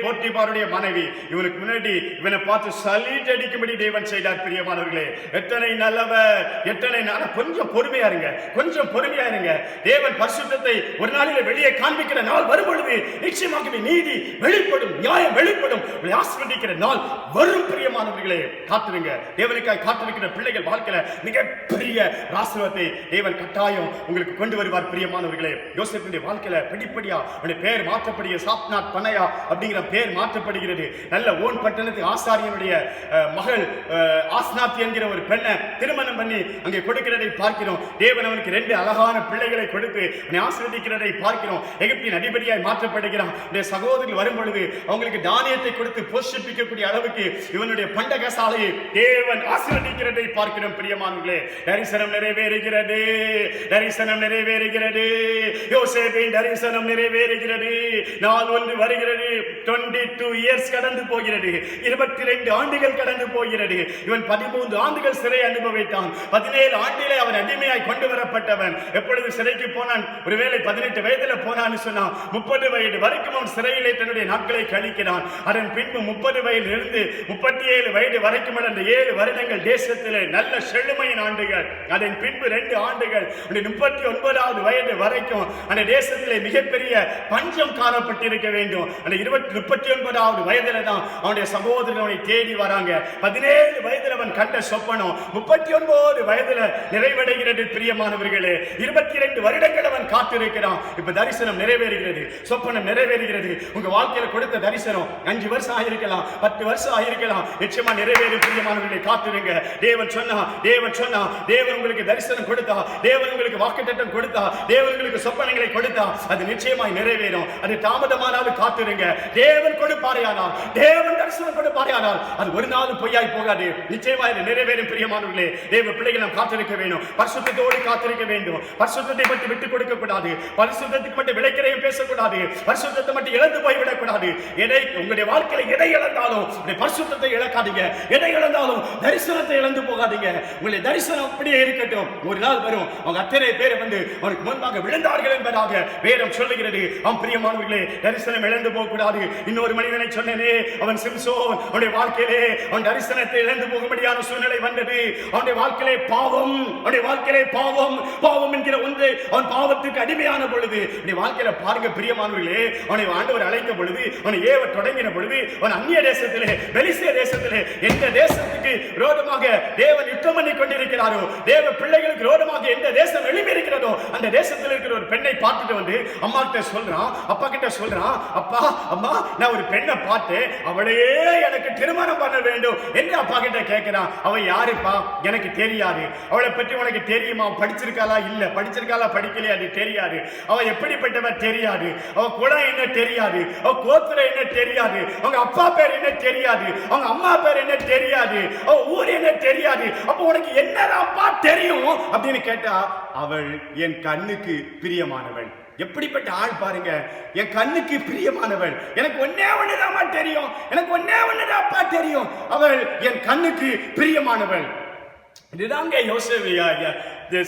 போத்திபாருடைய மனைவி இவனுக்கு முன்னாடி இவனை பார்த்து சலீட் அடிக்கும்படி தேவன் செய்தார். பிரியமானவர்களே, எத்தனை நல்லவர், எத்தனை கொஞ்சம் பொறுமையா இருங்க, கொஞ்சம் பொறுமையா இருங்க. தேவன் பரிசுத்தத்தை ஒரு நாளில் வெளியே காண்பிக்கிற நாள் வரும் பொழுது நிச்சயமாகவே நீதி வெளிப்படும், நியாயம் வெளிப்படும், ஆசீர்வதிக்கிற நாள் வரும். பிரியமானவர்களே, காத்திருங்க. தேவனுக்காய் காத்திருக்கிற பிள்ளைகள் வாழ்க்கையில மிகப்பெரிய ஆசீர்வாதத்தை தேவன் கட்டாயம் உங்களுக்கு கொண்டு வருவார். பிரியமானவர்களே, யோசேப்புடைய வாழ்க்கையில படிப்படியா அவருடைய பெயர் மாற்றப்படுகிற, சாப்நாத் பனையா அப்படிங்கிற பெயர் மாற்றப்படுகிறது. நல்ல ஓன் பட்டணத்து ஆசாரியனுடைய மகள் ஆஸ்நாத் என்கிற ஒரு பெண்ணை திருமணம் பண்ணி அங்கே கொடுக்கிறதை பார்க்கிறோம். தேவன் அவனுக்கு 2 அழகான பிள்ளைகளை கொடுத்து அவனை ஆசீர்வதிக்கிறதை பார்க்கிறோம். எகிப்தின் அதிபதியாய் மாற்றப்படுகிறான். இந்த சகோதரர்கள் வரும் பொழுது அவங்களுக்கு தானியத்தை கொடுத்து போஷிப்பிக்கக்கூடிய அளவுக்கு இவனுடைய பண்டக சாலையை தேவன் ஆசீர்வதிக்கிறதை பார்க்கிறோம். பிரியமானவர்களே, தரிசனம் நிறைவேறுகிறது, தரிசனம் நிறைவேறுகிறது. யோசேப்பின் தரிசனம் நிறைவேறுகிறது. நாள் ஒன்று வருகிறது. 22 இயர்ஸ் கடந்து போகிறது. 22 ஆண்டுகள் கடந்து போகிறது. இவன் 13 ஆண்டுகள் சிறை அனுபவித்தான். 17 ஆண்டிலே அவன் அடிமையாய் கொண்டு வரப்பட்டவன். எப்பொழுது சிறைக்கு போனான்? ஒருவேளை 18 வயதுல போனான்னு சொன்னா 30 வயது வரைக்கும் அவன் சிறையிலே தன்னுடைய நாட்களை கழிக்கிறான். அதன் பின்பு 30 வயதிலிருந்து 37 வயது வரைக்கும் அந்த 7 வருடங்கள் தேசத்திலே நல்ல செழுமையின் ஆண்டுகள். அதன் பின்பு 2 ஆண்டுகள் 39வது வயது வரைக்கும் அந்த தேசத்திலே மிகப்பெரிய பஞ்சம் காணப்பட்டிருக்க வேண்டும். அந்த 39வது வயதுல தான் அவனுடைய சகோதரன் அவனை தேடி வராங்க. 17 வயதுல அவன் கண்ட சொப்பனம் 39 வயதுல நிறைவடைகிறது. பிரியமானவர்களே, 22 வருடங்கள் அவன் காத்திருக்கிறான். இப்ப தரிசனம் நிறைவேறுகிறது, சொப்பனம் நிறைவேறுகிறது. உங்க வாழ்க்கையில கொடுத்த தரிசனம் 5 வருஷம் ஆயிருக்கலாம், 10 வருஷம் ஆயிருக்கலாம். நிச்சயமா நிறைவேறும். பிரியமானவர்களே, காத்திருங்க. தேவன் சொன்னா, தேவன் உங்களுக்கு தரிசனம் கொடுத்தா, தேவன் உங்களுக்கு வாக்குத்தத்தம் கொடுத்தா, தேவன் உங்களுக்கு சொப்பனங்களை கொடுத்தா, அது நிச்சயமாய் நிறைவேறும். அது தாமதமானாலும் காத்திருங்க. தேவன் கொடுப்பாரையானால், தேவன் தரிசனம் கொடுப்பாரையானால் அது ஒரு நாளும் பொய்யாய் போகாது. நிச்சயமாய் நிறைவேறும். பிரியமானவர்களே, தேவ பிள்ளைகள் நாம் காத்திருக்க வேண்டும், பரிசுத்தத்தோடு காத்திருக்க வேண்டும். பரிசுத்தத்தை பற்றி விட்டுக் கொடுக்க கூடாது, பரிசுத்தத்துக்கு மட்டும் விளைக்கிறையும் பேசக்கூடாது, பரிசுத்தத்தை மட்டும் இழந்து போய்விடக் கூடாது. உங்களுடைய வாழ்க்கையில எதை இழந்தாலும் பரிசுத்தத்தை இழக்காதீங்க, எதை இழந்தாலும் தரிசனத்தை இழந்து போகாதீங்க. உங்களுடைய தரிசனம் அப்படியே இருக்கட்டும். ஒரு நாள் வரும் அவங்க அத்தனை பேர் வந்து அவனுக்கு முன்பாக விழுந்தார்கள் என்பதாக வேதம் சொல்லுகிறது. பிரியமானவர்களே, தரிசனம் இழந்து போக கூடாது. இன்னொரு மனிதனை சொன்னேனே, அவன் சிம்சோன், அவனுடைய வாழ்க்கையிலே அவன் தரிசனத்தை இழந்து போகும்படியான சூழ்நிலை வந்தது. அவனுடைய வாழ்க்கையிலே பாவம், அவனுடைய வாழ்க்கையிலே பாவம், பாவம் என்கிற ஒன்று அவன் பாவத்துக்கு அடிமையான பொழுது வாழ்க்கையில பாருங்க பிரியமானவர்களே, அவனை ஆண்டவர் அழைத்த பொழுது, அவனை ஏவ தொடங்கின பொழுது, அவன் அந்நிய தேசத்திலே, பெலிஸ்திய தேசத்திலே, எந்த தேசத்துக்கு விரோதமாக தேவன் யுத்தம் பண்ணி கொண்டிருக்கிறாரோ, தேவ பிள்ளைகளுக்கு விரோதமாக எந்த தேசம் எழுப்பி இருக்கிறதோ அந்த தேசத்தில் இருக்கிற ஒரு பெண்ணை பார்த்துட்டு வந்து அம்மா கிட்ட சொல்றான், அப்பா கிட்ட சொல்றான், அப்பா அம்மா நான் ஒரு பெண்ணை பார்த்து அவளையே எனக்கு திருமணம் பண்ண வேண்டும் என்று அப்பா கிட்ட கேட்கிறான். அவ யாருப்பா? எனக்கு தெரியாது. அவளை பற்றி உனக்கு தெரியுமா? படிச்சிருக்காளா? இல்ல. படிச்சிருக்காளா படிக்கலையா அது தெரியாது. அவ எப்படிப்பட்டவ தெரியாது. அவ குலம் என்ன தெரியாது. அவ கோத்திரம் என்ன தெரியாது. அவங்க அப்பா பேர் என்ன தெரியாது. அவங்க அம்மா பேர் என்ன தெரியாது. அவ ஊர் என்ன தெரியாது. அப்ப உனக்கு என்னதாப்பா தெரியும் அப்படின்னு கேட்டா, அவள் என் கண்ணுக்கு பிரியமானவள். எப்படிப்பட்ட ஆள் பாருங்க, என் கண்ணுக்கு பிரியமானவள். எனக்கு ஒன்னே ஒண்ணுதான் தெரியும், எனக்கு ஒன்னே ஒண்ணுதான்ப்பா தெரியும், அவள் என் கண்ணுக்கு பிரியமானவள். இதுதாங்க யோசேப்பியா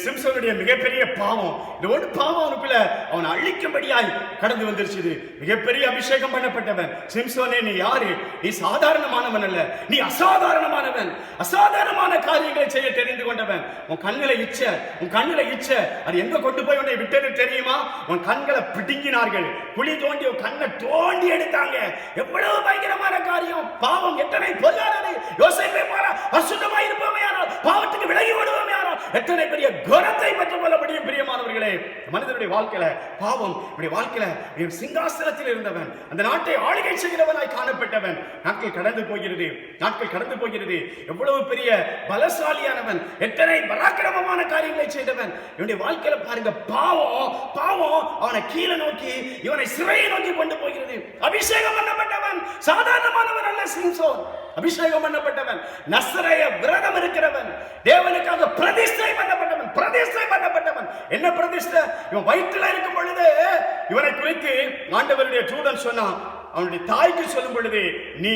சிம்சோனுடைய மிகப்பெரிய பாவம். இந்த ஒரு பாவம் அவனுக்குள்ள அவன் அழிக்கும்படியாய் கடந்து வந்துருச்சு. மிகப்பெரிய அபிஷேகம் பண்ணப்பட்டவன் சிம்சோனே, நீ யாரு? நீ சாதாரணமானவன் அல்ல, நீ அசாதாரணமானவன். அசாதாரணமான காரியங்களை செய்ய தெரிந்து கொண்டவன். உன் கண்களை இச்ச, உன் கண்களை இச்ச அது எங்க கொண்டு போய் உன்னை விட்டது தெரியுமா? உன் கண்களை பிடுங்கினார்கள், குழி தோண்டி உன் கண்ணை தோண்டி எடுத்தாங்க. எவ்வளவு பயங்கரமான காரியம்! பாவம் எத்தனை பொல்லாதது! யோசேப்பை போல அசுத்தமாய் இருப்போமேயானால், பாவத்துக்கு விலகி ஓடுவோமேயானால் எத்தனை பெரிய குணத்தை பெற்றுக் கொள்ள முடியும். பிரியமானவர்களே, மனிதனுடைய வாழ்க்கையில பாவம், வாழ்க்கையில சிங்காசனத்தில் இருந்தவன், அந்த நாட்டை ஆளுகை செய்கிறவனாய் காணப்பட்டவன். நாட்கள் கடந்து போகிறது, நாட்கள் கடந்து போகிறது. எவ்வளவு பெரிய பலசாலியானவன், எத்தனை பராக்கிரமமான காரியங்களை செய்தவன். இவனுடைய வாழ்க்கையில பாருங்க, பாவம் பாவம் அவனை கீழே நோக்கி, இவனை சிறையை நோக்கி கொண்டு போகிறது. அபிஷேகம் பண்ணப்பட்டவன், சாதாரணமானவன் அல்ல சிம்சோன். அபிஷேகம் பண்ணப்பட்டவன், நசரேய விரதம் இருக்கிறவன், தேவனுக்காக பிரதிஷ்டை பண்ணப்பட்டவன். பிரதிஷ்டை பண்ணப்பட்டவன். என்ன பிரதிஷ்டை? இவன் வயிற்றில் இருக்கும் பொழுது இவனை குறித்து ஆண்டவருடைய தூதன் சொன்னான். அவனுடைய தாய்க்கு சொல்லும் பொழுது, நீ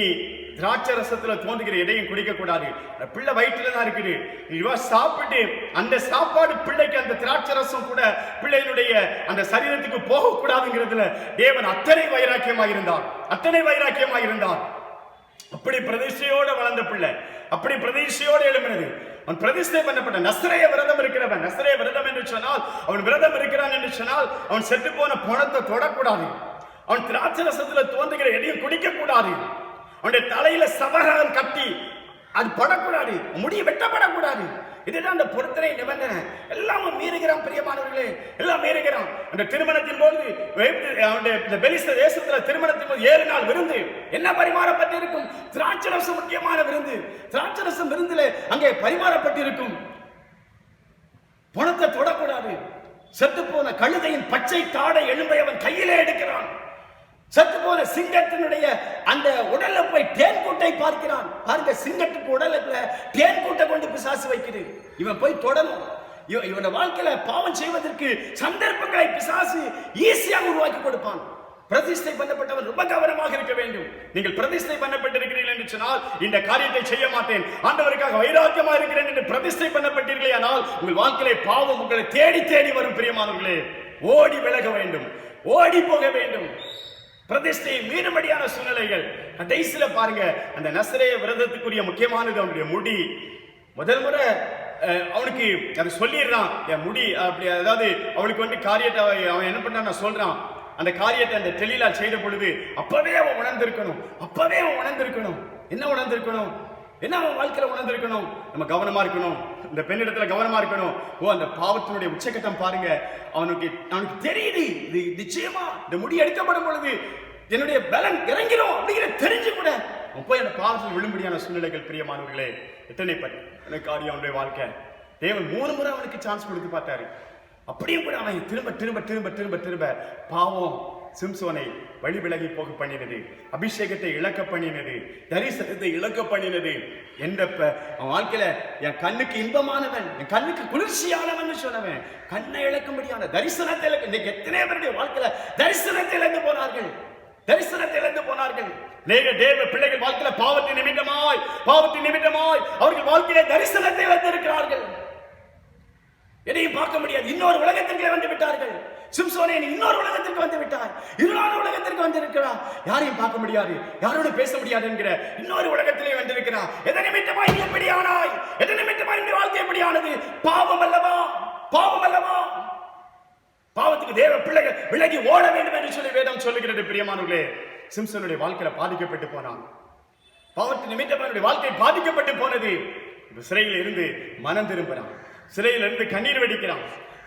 திராட்சை ரசத்துல தோன்றுகிற எதையும் குடிக்க கூடாது. பிள்ளை வயிற்றுல தான் இருக்குது. இவ சாப்பிட்டு அந்த சாப்பாடு பிள்ளைக்கு அந்த திராட்சை ரசம் கூட பிள்ளையினுடைய அந்த சரீரத்துக்கு போக கூடாதுங்கிறதுல தேவன் அத்தனை வைராக்கியமாக இருந்தார். அப்படி பிரதிஷ்டையோட வளர்ந்த பிள்ளை, அப்படி பிரதிஷ்டையோடு எழுப்பினது. அவன் பிரதிஷ்டை பண்ணப்பட்ட நசரேய விரதம் இருக்கிறவன். நசரேய விரதம் என்று சொன்னால் அவன் விரதம் இருக்கிறான் என்று சொன்னால் அவன் செத்து போன பணத்தை தொடக்கூடாது. அவன் திராட்சை ரசத்துல தோன்றுகிற எதையும் குடிக்க கூடாது. அவனுடைய தலையில சவரகம் கட்டி அது படக்கூடாது, முடி வெட்டப்படக்கூடாது. இதுதான் அந்த பொருத்தனை நிபந்தனை. எல்லாம் மீறுகிறான் பிரியமானவர்களே, எல்லாம் மீறுகிறான். அந்த திருமணத்தின் போது அவனுடைய பெலிஸ்த தேசத்துல திருமணத்தின் போது 7 நாள் விருந்து என்ன பரிமாறப்பட்டிருக்கும்? திராட்சை ரசம் முக்கியமான விருந்து. திராட்சை ரசம் விருந்திலே அங்கே பரிமாறப்பட்டிருக்கும். பணத்தை தொடக்கூடாது. செத்து போன கழுதையின் பச்சை தாடை எலும்பை அவன் கையிலே எடுக்கிறான். சத்து போல சிங்கத்தினுடைய அந்த உடல்ல போய் தேன் கூட்டை பார்க்கிறான். பாருங்க, சிங்கத்துக்கு உடலுக்குள்ள தேன் கூட்டை கொண்டு பிசாசு வைக்குது. இவன் போய் தொடரும். இவனோட வாழ்க்கையில பாவம் செய்வதற்கு சந்தர்ப்பங்களை பிசாசு ஈஸியாக உருவாக்கி கொடுப்பான். பிரதிஷ்டை பண்ணப்பட்டவன் ரொம்ப கவனமாக இருக்க வேண்டும். நீங்கள் பிரதிஷ்டை பண்ணப்பட்டிருக்கிறீர்கள் என்று சொன்னால் இந்த காரியத்தை செய்ய மாட்டேன், ஆண்டவருக்காக வைராக்கியமா இருக்கிறேன் என்று பிரதிஷ்டை பண்ணப்பட்டீர்களே, ஆனால் உங்கள் வாழ்க்கையிலே பாவம் உங்களை தேடி தேடி வரும். பிரியமானவர்களே, ஓடி விலக வேண்டும், ஓடி போக வேண்டும். பிரதிஷ்டையை மீறும்படியான சூழ்நிலைகள். கடைசியில பாருங்க, அந்த நசரேய விரதத்துக்குரிய முக்கியமானது அவனுடைய முடி. முதல் முறை அவனுக்கு அதை சொல்லிடுறான், என் முடி அப்படி. அதாவது அவனுக்கு வந்து காரியத்தை அவன் என்ன பண்ணான் சொல்றான். அந்த காரியத்தை அந்த தெளிலா செய்த பொழுது அப்பவே அவன் உணர்ந்திருக்கணும். என்ன உணர்ந்திருக்கணும்? என்ன அவன் வாழ்க்கையில உணர்ந்திருக்கணும்? நம்ம கவனமா இருக்கணும், இந்த பெண்ணிடத்துல கவனமா இருக்கணும். அந்த பாவத்தினுடைய உச்சகட்டம் பாருங்க. அவனுக்கு தெரியுது, இது நிச்சயமா இந்த முடி எடுக்கப்படும் பொழுது என்னுடைய பலன் இறங்கிடும் அப்படிங்கிற தெரிஞ்சு கூட அவன் போய் அந்த பாவத்தில் விழும்படியான சூழ்நிலைகள். பிரியமானவர்களே, எத்தனை காரியம் அவனுடைய வாழ்க்கை. தேவன் 3 முறை அவனுக்கு சான்ஸ் கொடுத்து பார்த்தாரு. அப்படியும் கூட அவன் திரும்ப திரும்ப திரும்ப திரும்ப திரும்ப பாவம் சிம்சோனை வழி விலகி போக பண்ணினது, அபிஷேகத்தை இழக்க பண்ணினது, தரிசனத்தை இழக்க பண்ணினது. அவன் வாழ்க்கையில என் கண்ணுக்கு இன்பமானவன், என் கண்ணுக்கு குளிர்ச்சியானவன் சொன்னவன் கண்ணை இழக்கும்படியான தரிசனத்தை இன்னைக்கு எத்தனை பேருடைய வாழ்க்கையில தரிசனத்தை இழந்து போனார்கள். தேவ பிள்ளைகள் வாழ்க்கையில பாவத்தின் நிமித்தமாய் அவர்கள் வாழ்க்கையில தரிசனத்தை இழந்திருக்கிறார்கள். எதையும் பார்க்க முடியாது. இன்னொரு உலகத்திற்கு வந்து விட்டார்கள். சிம்சோனே, இன்னொரு உலகத்திற்கு வந்து விட்டார், இருளான உலகத்திற்கு வந்திருக்கிறார். யாரையும் பார்க்க முடியாது, யாரோடு பேச முடியாது என்கிற இன்னொரு உலகத்திலே வந்திருக்கிறார். எதை நிமித்தமாய் நீ எப்படியானாய்? எதை நிமித்தமாய் இந்த வாழ்க்கை எப்படியானது? பாவம் அல்லவா? பாவத்துக்கு தேவ பிள்ளைகள் விலகி ஓட வேண்டும் என்று சொல்லி வேதம் சொல்லுகிறது. பிரியமானவர்களே, சிம்சோனுடைய வாழ்க்கையில பாதிக்கப்பட்டு போனான். பாவத்தின் நிமித்தமாய் வாழ்க்கை பாதிக்கப்பட்டு போனது. சிறையில் இருந்து மனம் திரும்புறான், சிறையில் இருந்து கண்ணீர் வெடிக்கிறான்,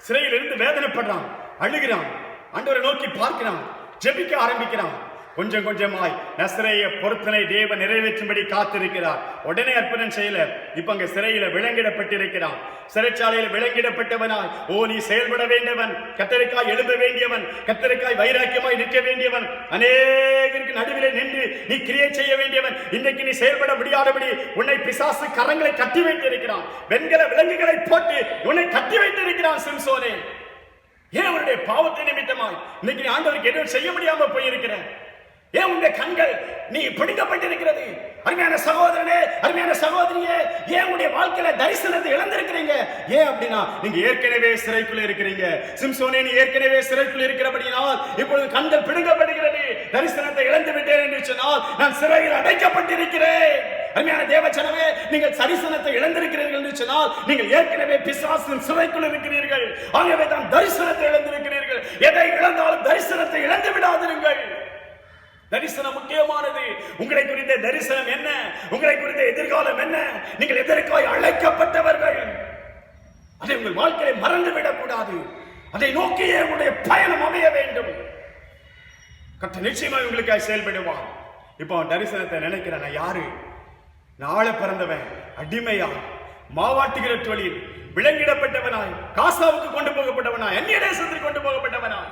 சிறையில் இருந்து வேதனைப்படுறான், அழுகிறான், ஆண்டவரை நோக்கி பார்க்கிறான், ஜெபிக்க ஆரம்பிக்கிறான். கொஞ்சம் கொஞ்சமாய் நசரேய பொருத்தனை தேவன் நிறைவேற்றும்படி காத்திருக்கிறார். உடனே அற்புதம் செய்யல. இப்ப அங்க சிறையில விலங்கிடப்பட்டிருக்கிறான். சிறைச்சாலையில் விலங்கிடப்பட்டவனாய், நீ செயல்பட வேண்டியவன், கர்த்தருக்காய் எழுத வேண்டியவன், கர்த்தருக்காய் வைராக்கியமாய் நிற்க வேண்டியவன், அநேகருக்கு நடுவிலே நின்று நீ கிரியை செய்ய வேண்டியவன். இன்றைக்கு நீ செயல்பட முடியாதபடி உன்னை பிசாசு கரங்களை கட்டி வைத்திருக்கிறான், வெண்கல விலங்குகளை போட்டு உன்னை கட்டி வைத்திருக்கிறான். சிம்சோனே, ஏன் அவருடைய பாவத்தை நிமித்தமாய் இன்னைக்கு நீ ஆண்டவருக்கு எதுவும் செய்ய முடியாம போயிருக்கிற? ஏன் உங்களுடைய கண்கள் நீ பிடிக்கப்பட்டிருக்கிறது? அருமையான சகோதரனே, அருமையான சகோதரியே, ஏன் உங்களுடைய வாழ்க்கையில தரிசனத்தை இழந்திருக்கிறீங்க? ஏன் அப்படின்னா நீங்க ஏற்கனவே சிறைக்குள்ள இருக்கிறீங்க. சிம்சோனே, நீ ஏற்கனவே சிறைக்குள்ள இருக்கிறபடியால் இப்பொழுது கண்கள் பிடுங்கப்படுகிறது. தரிசனத்தை இழந்து விட்டேன் என்று சொன்னால் நான் சிறையில் அடைக்கப்பட்டிருக்கிறேன். அருமையான தேவச்சனமே, நீங்கள் தரிசனத்தை இழந்திருக்கிறீர்கள் என்று சொன்னால் நீங்கள் ஏற்கனவே பிசாசின் சிறைக்குள் இருக்கிறீர்கள். ஆகவே தான் தரிசனத்தை இழந்திருக்கிறீர்கள். எதை இழந்தாலும் தரிசனத்தை இழந்து விடாதிருங்கள். தரிசனம் முக்கியமானது. உங்களை குறித்த தரிசனம் என்ன? உங்களை குறித்த எதிர்காலம் என்ன? நீங்கள் எதற்காய் அழைக்கப்பட்டவர்கள், அதை உங்கள் வாழ்க்கையை மறந்து விடக்கூடாது. அதை நோக்கியே உங்களுடைய பயணம் அமைய வேண்டும். கர்த்தர் நிச்சயமாக உங்களுக்காக செயல்படுவான். இப்போ அவன் தரிசனத்தை நினைக்கிறான். நான் யாரு? நான் ஆள பிறந்தவன், அடிமையா, மாவாட்டுகிற தொழில், விலங்கிடப்பட்டவனாய், காசாவுக்கு கொண்டு போகப்பட்டவனாய், அந்நிய தேசத்திற்கு கொண்டு போகப்பட்டவனாய்,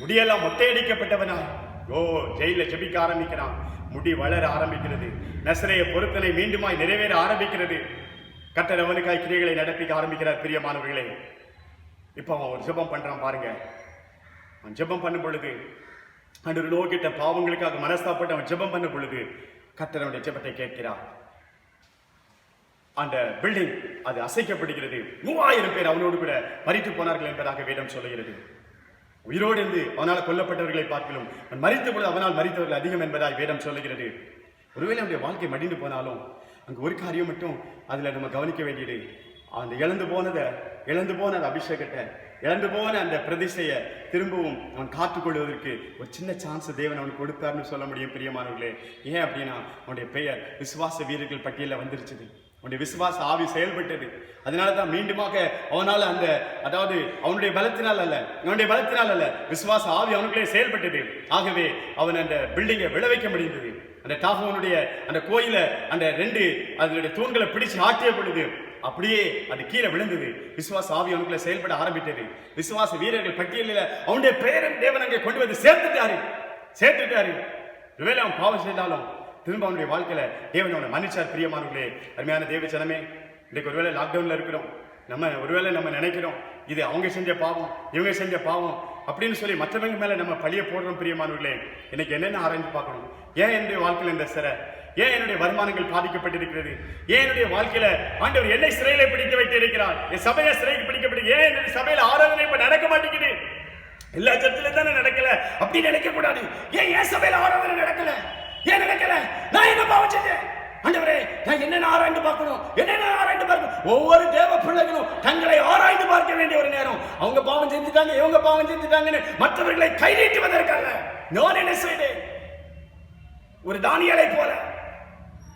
முடியெல்லாம் மொட்டையடிக்கப்பட்டவனாய் ஜெயில ஜெபிக்க ஆரம்பிக்கிறான். முடி வளர ஆரம்பிக்கிறது. நசரேய பொருத்தனை மீண்டுமாய் நிறைவேற ஆரம்பிக்கிறது. கர்த்தர் அவனுக்காய் கிரியைகளை நடப்பிக்க ஆரம்பிக்கிறார். பிரியமானவர்களே, இப்ப அவன் ஒரு ஜெபம் பண்றான் பாருங்க. அவன் ஜெபம் பண்ணும் பொழுது, ஆண்டவரே நோக்கிட்ட பாவங்களுக்காக மனஸ்தாப்பட்டு அவன் ஜெபம் பண்ணும் பொழுது கர்த்தருடைய ஜெபத்தை கேட்கிறார். அந்த பில்டிங் அது அசைக்கப்படுகிறது. 3000 பேர் அவனோடு கூட மரித்து போனார்கள் என்பதாக வேதம் சொல்லுகிறது. உயிரோடு இருந்து அவனால் கொல்லப்பட்டவர்களை பார்க்கலும் மரித்த பொழுது அவனால் மரித்தவர்கள் அதிகம் என்பதாய் வேதம் சொல்லுகிறது. ஒருவேளை நம்முடைய வாழ்க்கை மடிந்து போனாலும் அங்கு ஒரு காரியம் மட்டும் அதுல நம்ம கவனிக்க வேண்டியது, அந்த இழந்து போன அந்த அபிஷேகத்தை, இழந்து போன அந்த பிரதிஷ்டையை திரும்பவும் அவன் காத்துக்கொள்வதற்கு ஒரு சின்ன சான்ஸ் தேவன் அவனுக்கு கொடுத்தார்னு சொல்ல முடியும் பிரியமானவர்களே. ஏன் அப்படின்னா அவனுடைய பெயர் விசுவாச வீரர்கள் பட்டியலில் வந்துருச்சுது. அவனுடைய விசுவாச ஆவி செயல்பட்டது. அதனாலதான் மீண்டுமாக அவனால அந்த, அதாவது அவனுடைய பலத்தினால் அல்ல, விசுவாச ஆவி அவனுக்குள்ளே செயல்பட்டது. ஆகவே அவன் அந்த பில்டிங்கை விளைவிக்க முடிந்தது. அந்த தாகவனுடைய அந்த கோயில அந்த 2 அதனுடைய தூண்களை பிடிச்சு ஆட்டிய பொழுது அப்படியே அது கீழே விழுந்தது. விசுவாச ஆவி அவனுக்குள்ள செயல்பட ஆரம்பித்தது. விசுவாச வீரர்கள் பட்டியலில் அவனுடைய பெயரை தேவன் அங்கே கொண்டு வந்து சேர்த்துட்டாரு. ஒருவேளை அவன் பாவம் செய்தாலும் திரும்ப அவனுடைய வாழ்க்கையில தேவன் அவனை மன்னிச்சார். பிரியமானவர்களே, அருமையான தேவ ஜனமே, இன்றைக்கு ஒருவேளை லாக்டவுன்ல இருக்கிறோம். ஒருவேளை நம்ம நினைக்கிறோம் இது அவங்க செஞ்ச பாவம், இவங்க செஞ்ச பாவம் அப்படின்னு சொல்லி மற்றவங்க மேல நம்ம பழிய போடுறோம். பிரியமானவர்களே, இன்னைக்கு என்னென்ன ஆராய்ந்து பார்க்கணும். ஏன் என்னுடைய வாழ்க்கையில் இந்த சிறை, ஏன் என்னுடைய வருமானங்கள் பாதிக்கப்பட்டிருக்கிறது, ஏன் என்னுடைய வாழ்க்கையில ஆண்டவர் என்னை சிறையில பிடிக்க வைத்து இருக்கிறார், என் சபையை சிறைக்கு பிடிக்கப்பட்டு, ஏன் என்னுடைய சபையில ஆராதனை இப்ப நடக்க மாட்டேங்குது, எல்லா சர்ச்சிலும் தானே நடக்கல அப்படின்னு நினைக்க கூடாது. ஏன் என் சபையில ஆராதனை நடக்கல, ஏன் நடக்கல, நான் என்ன பாவம் செஞ்சேன் ஆண்டவரே, நான் என்னென்ன ஆராய்ந்து பார்க்கணும். ஒவ்வொரு தேவ பிள்ளைகளும் தங்களை ஆராய்ந்து பார்க்க வேண்டிய ஒரு நேரம். அவங்க பாவம் செஞ்சுட்டாங்க, இவங்க பாவம் செஞ்சுட்டாங்கன்னு மற்றவர்களை கை நீட்டுவதற்காக நான் என்ன செய்தேன்? ஒரு தானியேலை போல,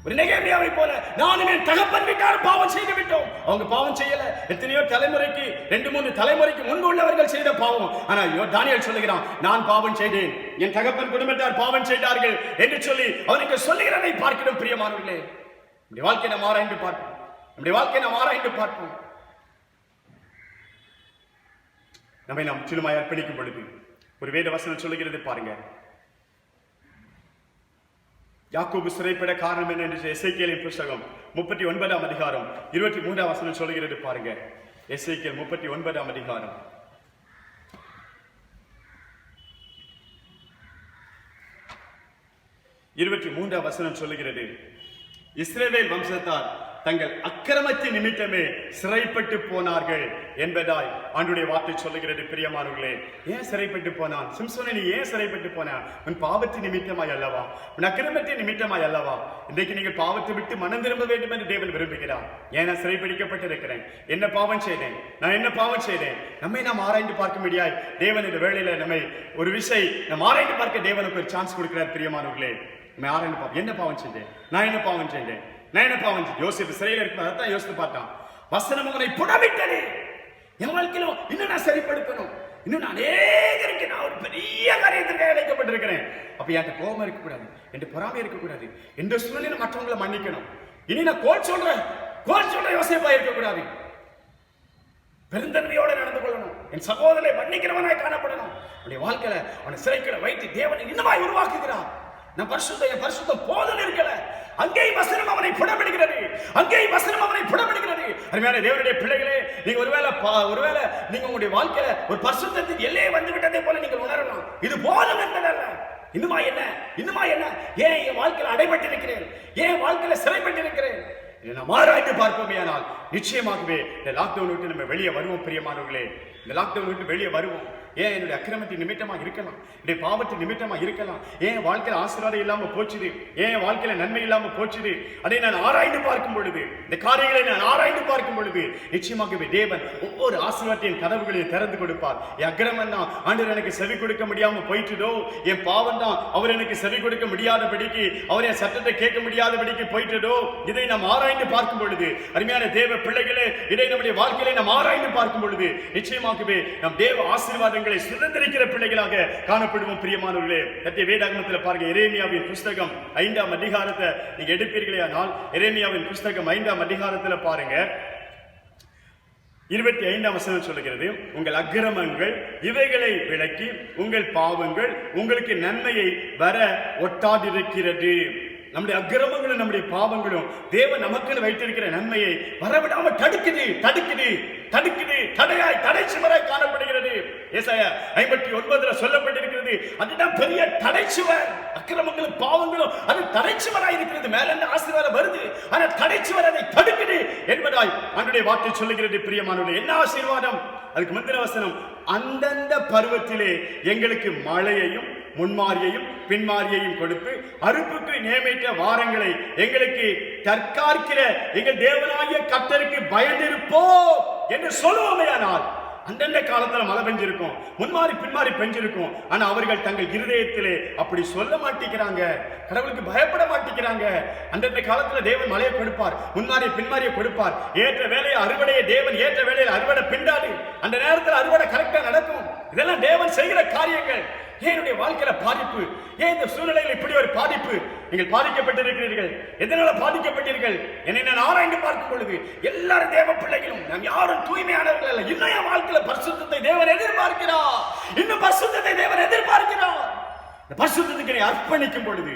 ஒரு நெகேமியாவை போல நானும் என் தகப்பன் வீட்டாரும் பாவம் செய்து விட்டோம். அவங்க பாவம் செய்யல. எத்தனையோ தலைமுறைக்கு 2-3 தலைமுறைக்கு முன்பு உள்ளவர்கள் செய்த பாவம். ஆனா தானியேல் சொல்லுகிறான், நான் பாவம் செய்தேன், என் தகப்பன் குடும்பத்தார் பாவம் செய்தார்கள் என்று சொல்லி அவனுக்கு சொல்லுகிறதை பார்க்கிறோம். பிரியமானவர்களே, நம்முடைய வாழ்க்கையை நாம் ஆராய்ந்து பார்ப்போம். நம்மை நாம் முற்றிலுமாய் அர்ப்பணிக்கும் பொழுது ஒரு வேத வசனம் சொல்லுகிறது பாருங்க. யாக்கோபு சிறைப்பட காரணம் என்ன என்று எசேக்கியேலின் புத்தகம் 39ஆம் அதிகாரம் 23ஆம் வசனம் சொல்லுகிறது பாருங்க. எசேக்கியேல் 39ஆம் அதிகாரம் 23ஆம் வசனம் சொல்லுகிறது, இஸ்ரவேல் வம்சத்தார் தங்கள் அக்கிரமத்தின் நிமித்தமே சிறைப்பட்டு போனார்கள் என்பதாய் ஆண்டுடைய வார்த்தை சொல்லுகிறது. பிரியமானவர்களே, ஏன் சிறைப்பட்டு போனான்? சிம்சோனே, நீ ஏன் சிறைப்பட்டு போனான்? உன் பாவத்தின் நிமித்தமாய் அல்லவா, உன் அக்கிரமத்தின் நிமித்தமாய் அல்லவா? இன்றைக்கு நீங்கள் பாவத்தை விட்டு மனம் திரும்ப வேண்டும் என்று தேவன் விரும்புகிறார். ஏன் நான் சிறைப்பிடிக்கப்பட்டிருக்கிறேன்? என்ன பாவம் செய்தேன்? நான் என்ன பாவம் செய்தேன்? நாம் ஆராய்ந்து பார்க்க முடியாது. தேவன் இந்த வேளையில நம்மை ஒரு விஷயம் ஆராய்ந்து பார்க்க தேவனுக்கு ஒரு சான்ஸ் கொடுக்கிறார். பிரியமானவர்களே, நம்ம ஆராய்ந்து பார்ப்போம். என்ன பாவம் செய்தேன்? நான் என்ன பாவம் செய்தேன்? யோசேப்பு சிறையில் இருக்கும், அதான் யோசித்து பார்த்தான். வசனம் அவனை புடமிட்டது. என் வாழ்க்கையில இன்னும் நான் சரிப்படுத்தணும், இன்னும் நான் அநேகருக்கு நான் ஒரு பெரிய காரியத்திற்கு அழைக்கப்பட்டிருக்கிறேன். அப்ப என்கிட்ட கோபம் இருக்கக்கூடாது, என் பொறாமை இருக்கக்கூடாது, எந்த சூழ்நிலை மற்றவங்களை மன்னிக்கணும். இனி நான் கோல் சொல்ற யோசேப்பா இருக்கக்கூடாது. பெருந்தன்மையோட நடந்து கொள்ளணும், என் சகோதரரை மன்னிக்கிறவனாய் காணப்படணும். அவனுடைய வாழ்க்கையில அவனை சிறைக்குள்ள வைத்து தேவனை இன்னுமாய் உருவாக்குகிறான். நான் பரிசுத்தம் போதல் இருக்கல, அங்கேயும் வசனம் அவனை புடமிடுகிறது. அருமையான தேவனுடைய பிள்ளைகளே, நீங்க ஒருவேளை நீங்க உங்களுடைய வாழ்க்கையில ஒரு பரிசுத்தத்தின் எல்லையே வந்து விட்டதை போல நீங்கள் உணரலாம். இது போதும் என்பதல்ல. இன்னுமா என்ன? ஏன் என் வாழ்க்கையில அடைபட்டிருக்கிறேன்? ஏன் வாழ்க்கையில சிறைப்பட்டிருக்கிறேன்? நாம் ஆராய்ந்து பார்ப்போமே, ஆனால் நிச்சயமாகவே இந்த லாக்டவுன் விட்டு நம்ம வெளியே வருவோம். பிரியமானவர்களே, இந்த லாக்டவுன் விட்டு வெளியே வருவோம். ஏன் என்னுடைய அக்கிரமத்தின் நிமித்தமாக இருக்கலாம், என்னுடைய பாவத்தின் நிமித்தமாக இருக்கலாம். ஏன் வாழ்க்கையில் ஆசீர்வாதம் இல்லாம போச்சுது, ஏன் வாழ்க்கையில நன்மை இல்லாம போச்சுது, அதை நான் ஆராய்ந்து பார்க்கும் பொழுது, இந்த காரியங்களை நான் ஆராய்ந்து பார்க்கும் பொழுது நிச்சயமாகவே தேவன் ஒவ்வொரு ஆசீர்வாதத்தின் கதவுகளையும் திறந்து கொடுப்பார். என் அக்கிரமம் தான் ஆண்டவர் எனக்கு செவி கொடுக்க முடியாம போயிட்டுதோ, என் பாவம் தான் அவர் எனக்கு செவி கொடுக்க முடியாதபடிக்கு, அவர் என் சத்தத்தை கேட்க முடியாதபடிக்கு போயிட்டதோ, இதை நாம் ஆராய்ந்து பார்க்கும் பொழுது, அருமையான தேவ பிள்ளைகளே, இதை நம்முடைய வாழ்க்கையில நாம் ஆராய்ந்து பார்க்கும் பொழுது நிச்சயமாகவே நம் தேவ ஆசீர்வாதங்களை சுதந்திரிக்கிற பிள்ளைகளாக காணப்படுவோம். பிரியமானவர்களே, சத்திய வேதாகமத்தில் பாருங்க, எரேமியாவின் புஸ்தகம் 5ஆம் அதிகாரத்தை நீங்க எடுப்பீர்களேயானால், எரேமியாவின் புஸ்தகம் 5ஆம் அதிகாரத்தில் பாருங்க, 25ஆம் வசனம் சொல்லுகிறது, உங்கள் அக்கிரமங்கள் இவைகளை விலக்கி உங்கள் பாவங்கள் உங்களுக்கு நன்மையை வர ஒட்டாதிருக்கிறது. நம்முடைய அக்கிரமங்களும் நம்முடைய பாவங்களும் தேவன் நமக்கு வைத்திருக்கிற நன்மையை வரவிடாம தடுக்குது தடுக்குது தடுக்குது தடையாய் தடை சுவராய் காணப்படுகிறது. ஏசாயா 59 சொல்லப்பட்டிருக்கிறது, அதுதான் பெரிய தடைச்சுவர். அக்கிரமங்களும் பாவங்களும் அது தடைச்சுவராய் இருக்கிறது. மேல ஆசீர்வாதம் வருது, ஆனா தடைச்சுவர் அதை தடுக்குது என்பதாய் ஆண்டவருடைய வார்த்தை சொல்லுகிறது. பிரியமானவர்களே, என்ன ஆசீர்வாதம்? அதுக்கு முந்தின வசனம், அந்தந்த பருவத்திலே எங்களுக்கு மழையையும் முன்மாரியையும் பின்மாரியையும் கொடுத்து அறுப்புக்கு நியமித்த வாரங்களை எங்களுக்கு தற்காக்கிற எங்கள் தேவனாகிய கர்த்தருக்கு பயந்திருப்போம் என்று சொல்லுவோமேயானால், அந்தந்த காலத்துல மழை பெஞ்சிருக்கும், முன்மாறி பின்மாறி பெஞ்சிருக்கும். ஆனா அவர்கள் தங்கள் இருதயத்திலே அப்படி சொல்ல மாட்டேங்கிறாங்க, கடவுளுக்கு பயப்பட மாட்டேங்கிறாங்க. அந்தந்த காலத்துல தேவன் மழையை கொடுப்பார், முன்மாறிய பின்மாறிய கொடுப்பார். ஏற்ற வேலையை அறுவடையை தேவன் ஏற்ற வேலையில் அறுவடை பிண்டாது, அந்த நேரத்தில் அறுவடை கரெக்டா நடக்கும். இதெல்லாம் தேவன் செய்கிற காரியங்கள். என்னுடைய வாழ்க்கையில பாதிப்பு, ஏன் இந்த சூழ்நிலையில் இப்படி ஒரு பாதிப்பு? நீங்கள் பாதிக்கப்பட்டிருக்கிறீர்கள். எதனால பாதிக்கப்பட்டீர்கள்? என்னை நான் ஆராய்ந்து பார்க்கும் பொழுது எல்லாரும் தேவ பிள்ளைகளும், நாம் யாரும் தூய்மையானவர்கள் அல்ல. இன்னும் என் வாழ்க்கையில பரிசுத்தத்தை தேவன் எதிர்பார்க்கிறார். இன்னும் பரிசுத்தத்தை தேவன் எதிர்பார்க்கிறார். இந்த பரிசுத்தத்துக்கு என்னை அர்ப்பணிக்கும் பொழுது,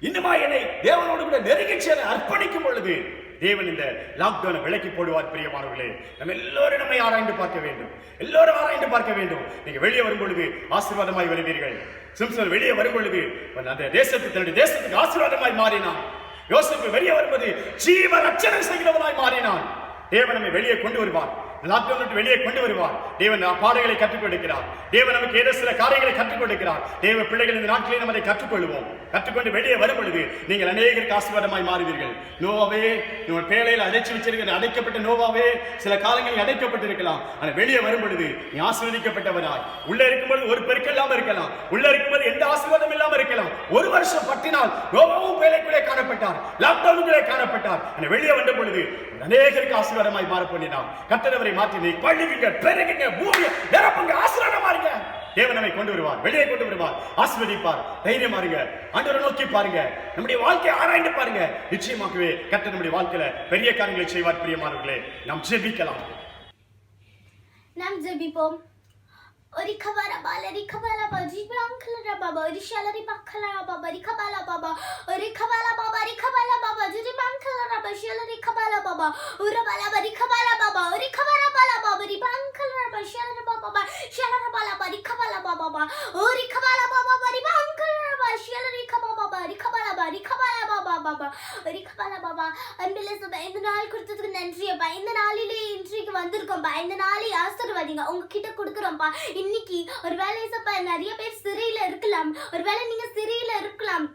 இன்னுமா என்னை தேவனோடு கூட நெருங்கி சேர அர்ப்பணிக்கும் பொழுது தேவன் இந்த லாக்டவுனை விலக்கி போடுவார். பிரியமானவர்களே, நம்ம எல்லோரும் நம்மை ஆராய்ந்து பார்க்க வேண்டும். எல்லோரும் ஆராய்ந்து பார்க்க வேண்டும். நீங்க வெளியே வரும் பொழுது ஆசீர்வாதமாய் வருவீர்கள். சிம்சன் வெளியே வரும் பொழுது அந்த தன்னுடைய தேசத்துக்கு ஆசீர்வாதமாய் மாறினான். யோசேப்பு வெளியே வரும்போது ஜீவ ரட்சணை செய்கிறவனாய் மாறினான். தேவன் நம்மை வெளியே கொண்டு வருவார். லாக்டவுன் வெளியே கொண்டு வருவார். தேவன் பாடங்களை கற்றுக் கொடுக்கிறார். தேவன் நமக்கு ஏதோ சில காரியங்களை கற்றுக் கொடுக்கிறார். தேவ பிள்ளைகள் இந்த நாட்களில் நம்ம அதை கற்றுக்கொள்வோம். கற்றுக்கொண்டு வெளியே வரும் பொழுது நீங்கள் அநேகருக்கு ஆசீர்வாதமாய் மாறுவீர்கள். நோவாவே, உங்கள் பேழையில் அடைச்சு வச்சிருக்கிற அடைக்கப்பட்ட நோவாவே, சில காலங்களில் அடைக்கப்பட்டிருக்கலாம். ஆனால் வெளியே வரும் பொழுது நீ ஆசீர்வதிக்கப்பட்டவனாய், உள்ள இருக்கும்போது ஒரு பெருக்க இல்லாம இருக்கலாம், உள்ள இருக்கும்போது எந்த ஆசீர்வாதம் இல்லாம இருக்கலாம். ஒரு வருஷம் பட்டினால் நோவாவும் பேழைக்குள்ளே காணப்பட்டார், லாக்டவுனுக்குள்ளே காணப்பட்டார். ஆனால் வெளியே வந்த பொழுது அநேகருக்கு ஆசீர்வாதமாய் மாற பண்ணினான். கர்த்தரை மாற்றி பள்ளிக்குங்க, பெருகுங்க, பூமியை நிரப்புங்க, ஆசீர்வாதமா இருங்க. தேவன் நம்மை கொண்டு வருவார், வெளியே கொண்டு வருவார், ஆசீர்வதிப்பார். தைரியமா இருங்க, ஆண்டவரை நோக்கி பாருங்க, நம்முடைய வாழ்க்கையை ஆராய்ந்து பாருங்க. நிச்சயமாகவே கர்த்தர் நம்முடைய வாழ்க்கையில பெரிய காரியங்களை செய்வார். பிரியமானவர்களே, நாம் ஜெபிக்கலாம். நாம் ஜெபிப்போம். Ori kabara bala ri kabala ba jibram khala baba ori shalari bakhala baba ri kabala baba ori kabala baba ri kabala baba jibram khala ba shalari kabala baba ora bala ba ri kabala baba ori kabara bala baba ri bam khala ba shalari baba shalara bala ba ri kabala baba ori kabala baba ri bam khala ba shalari kabala baba ri kabala baba ori kabala baba அன்பிலே சபை, இந்த நாள் கொடுத்ததுக்கு நன்றி அப்பா. இந்த நாளிலே இன்றைக்கு வந்திருக்கோம்பா. இந்த நாளை ஆசீர்வதிங்க, உங்ககிட்ட கொடுக்குறோம்ப்பா. இன்னைக்கு ஒருவேளை சப்பா நிறைய பேர் சிறையில இருக்கலாம், ஒருவேளை நீங்க சிறையில இருக்கலாம்,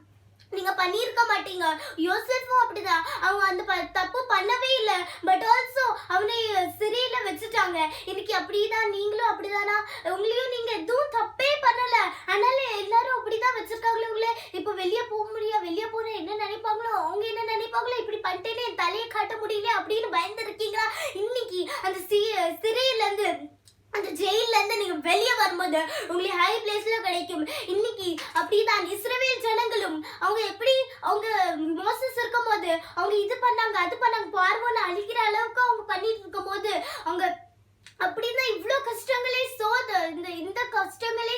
நீங்க பண்ணிருக்க மாட்டீங்க. யோசேப்பும் அப்படிதான், அவங்க அந்த தப்பு பண்ணவே இல்லை, பட் ஆல்சோ அவனை சிறையில வச்சுட்டாங்க. இன்னைக்கு அப்படிதான் நீங்களும் அப்படிதானா? உங்களையும் நீங்க எதுவும் தப்பே பண்ணல, அதனால எல்லாரும் அப்படிதான் வச்சிருக்காங்களே உங்களே. இப்ப வெளியே போக முடியாது, வெளியே போற என்ன நினைப்பாங்களோ, அவங்க என்ன நினைப்பாங்களோ, இப்படி பண்ணிட்டேன்னு என் தலையை காட்ட முடியல அப்படின்னு பயந்து இருக்கீங்களா? இன்னைக்கு அந்த சிறையில இருந்து, அந்த ஜெயில இருந்து நீங்க வெளியே வரும்போது உங்களுக்கு ஹை பிளேஸ்ல கிடைக்கும். இன்னைக்கு அப்படிதான் இஸ்ரவேல் ஜனங்களும் அவங்க எப்படி அவங்க மோசஸ் இருக்கும் போது அவங்க இது பண்ணாங்க அது பண்ணாங்க, பார்வோன்னு அழிக்கிற அளவுக்கு அவங்க பண்ணிட்டு இருக்கும் போது அவங்க அப்படின்னா இவ்வளோ கஷ்டங்களே இந்த கஷ்டங்களே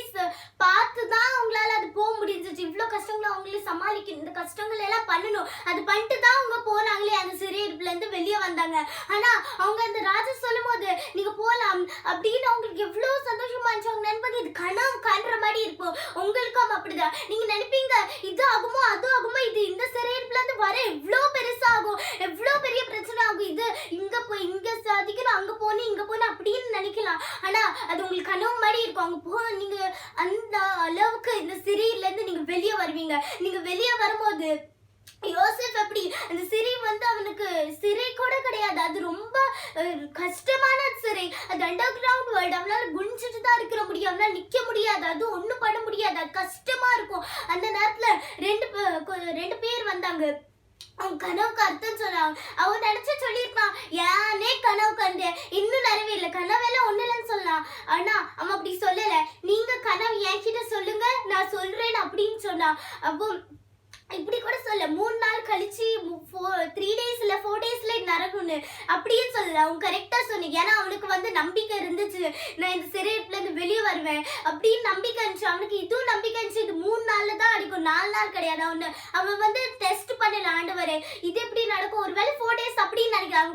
பார்த்துதான் அவங்களால அது போக முடிஞ்சிச்சு. இவ்வளோ கஷ்டங்களை அவங்களே சமாளிக்கணும், இந்த கஷ்டங்கள் எல்லாம் பண்ணணும், அது பண்ணிட்டு தான் அவங்க போனாங்களே, அந்த சிறையிருப்புல இருந்து வெளியே வந்தாங்க. ஆனா அவங்க அந்த ராஜா சொல்லும் போது நீங்க போலாம் அப்படின்னு அவங்களுக்கு எவ்வளவு சந்தோஷமா இருந்துச்சு. அவங்க நினைப்பாங்க இது கனவு காண்ற மாதிரி இருக்கும். உங்களுக்கும் அப்படிதான், நீங்க நினைப்பீங்க இது ஆகுமோ அது ஆகுமோ, இது இந்த சிறையிருப்புல இருந்து வர எவ்வளவு பெருசாகும், எவ்வளவு பெரிய பிரச்சனை ஆகும், இது இங்க போய் இங்க சாதிக்கணும், அங்க போன இங்க போன அப்படின்னு நினைக்கலாம். ஆனா அது உங்களுக்கு கனவு மாதிரி இருக்கும். அங்க நீங்க அந்த அளவுக்கு இந்த சிறையில இருந்து நீங்க வெளியே வருவீங்க. நீங்க வெளியே வரும்போது யோசேப் எப்படி அந்த சிறை வந்து அவனுக்கு சிறை கூட கிடையாது, அது ரொம்ப கஷ்டமான சிறை, அது அண்டர் கிரவுண்ட் வேர்ல்டு. அவனால குனிஞ்சிட்டு தான் இருக்கிற முடியும், அவனால நிக்க முடியாது, அது ஒண்ணும் பண்ண முடியாது, அது கஷ்டமா இருக்கும். அந்த நேரத்துல ரெண்டு பேர் வந்தாங்க, அவன் கனவுக்கு அர்த்தம் சொன்னான். அவன் நினைச்சு சொல்லியிருப்பான், ஏனே கனவு கண்டு இன்னும் நிறைவேறல, கனவெல்லாம் ஒண்ணு இல்லைன்னு சொல்லலாம். ஆனா அவன் அப்படி சொல்லல, நீங்க கனவு என்கிட்ட சொல்லுங்க நான் சொல்றேன் அப்படின்னு சொன்னான். அப்போ இப்படி கூட சொல்ல 3 நாள் கழிச்சு 3 days இல்ல 4 daysல நடக்கும்னு அப்படியே சொல்லல. அவங்க கரெக்டா சொன்னீங்க. ஏன்னா அவனுக்கு வந்து நம்பிக்கை இருந்துச்சு, நான் இந்த சிறையிருப்புல இருந்து வெளியே வருவேன் அப்படின்னு நம்பிக்கை இருந்துச்சு. அவனுக்கு இதுவும் நம்பிக்கை இருந்துச்சு, இது 3 நாள்ல தான் அடிக்கும், 4 நாள் கிடையாது. அவன் வந்து டெஸ்ட் பண்ணல ஆண்டவரே இது எப்படி நடக்கும், ஒருவேளை 4 days அப்படின்னு நினைக்கிறான்.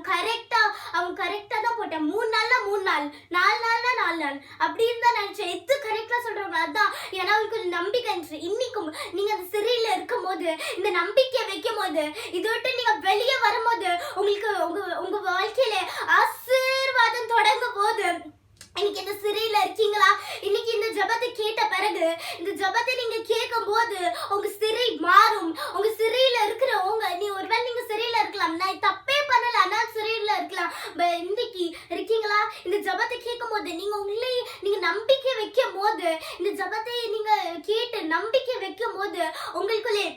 அவன் கரெக்டா தான் போட்டான். 3 நாள்னா 3 நாள், 4 நாள்னா 4 நாள் அப்படின்னு தான் நினைச்சேன். எது கரெக்டா சொல்றாங்க அதான். ஏன்னா அவனுக்கு ஒரு நம்பிக்கை இருந்துச்சு. இன்னைக்கும் நீங்க அந்த சிறையில இருக்கும் போது, இந்த நம்பிக்கை வைக்கும் போது, இதை விட்டு நீங்க வெளியே வரும்போது உங்களுக்கு உங்க வாழ்க்கையில ஆசீர்வாதம் தொடங்கும் போது, இன்னைக்கு இந்த சிறையில இருக்கீங்களா, இன்னைக்கு இந்த ஜெபத்தை கேட்ட பிறகு, இந்த ஜெபத்தை நீங்க கேட்கும் போது உங்க சிறை மாறும். உங்க சிறையில இருக்கிறவங்க, ஒருவேளை நீங்க சிறையில இருக்கலாம், நான் தப்பே பண்ணல ஆனா சிறையில இருக்கலாம், இன்னைக்கு இருக்கீங்களா, இந்த ஜெபத்தை கேட்கும் போது நீங்க நம்பிக்கை வைக்கும் போது, இந்த ஜெபத்தை நீங்க கேட்டு நம்பிக்கை வைக்கும் போது உங்களுக்குள்ளே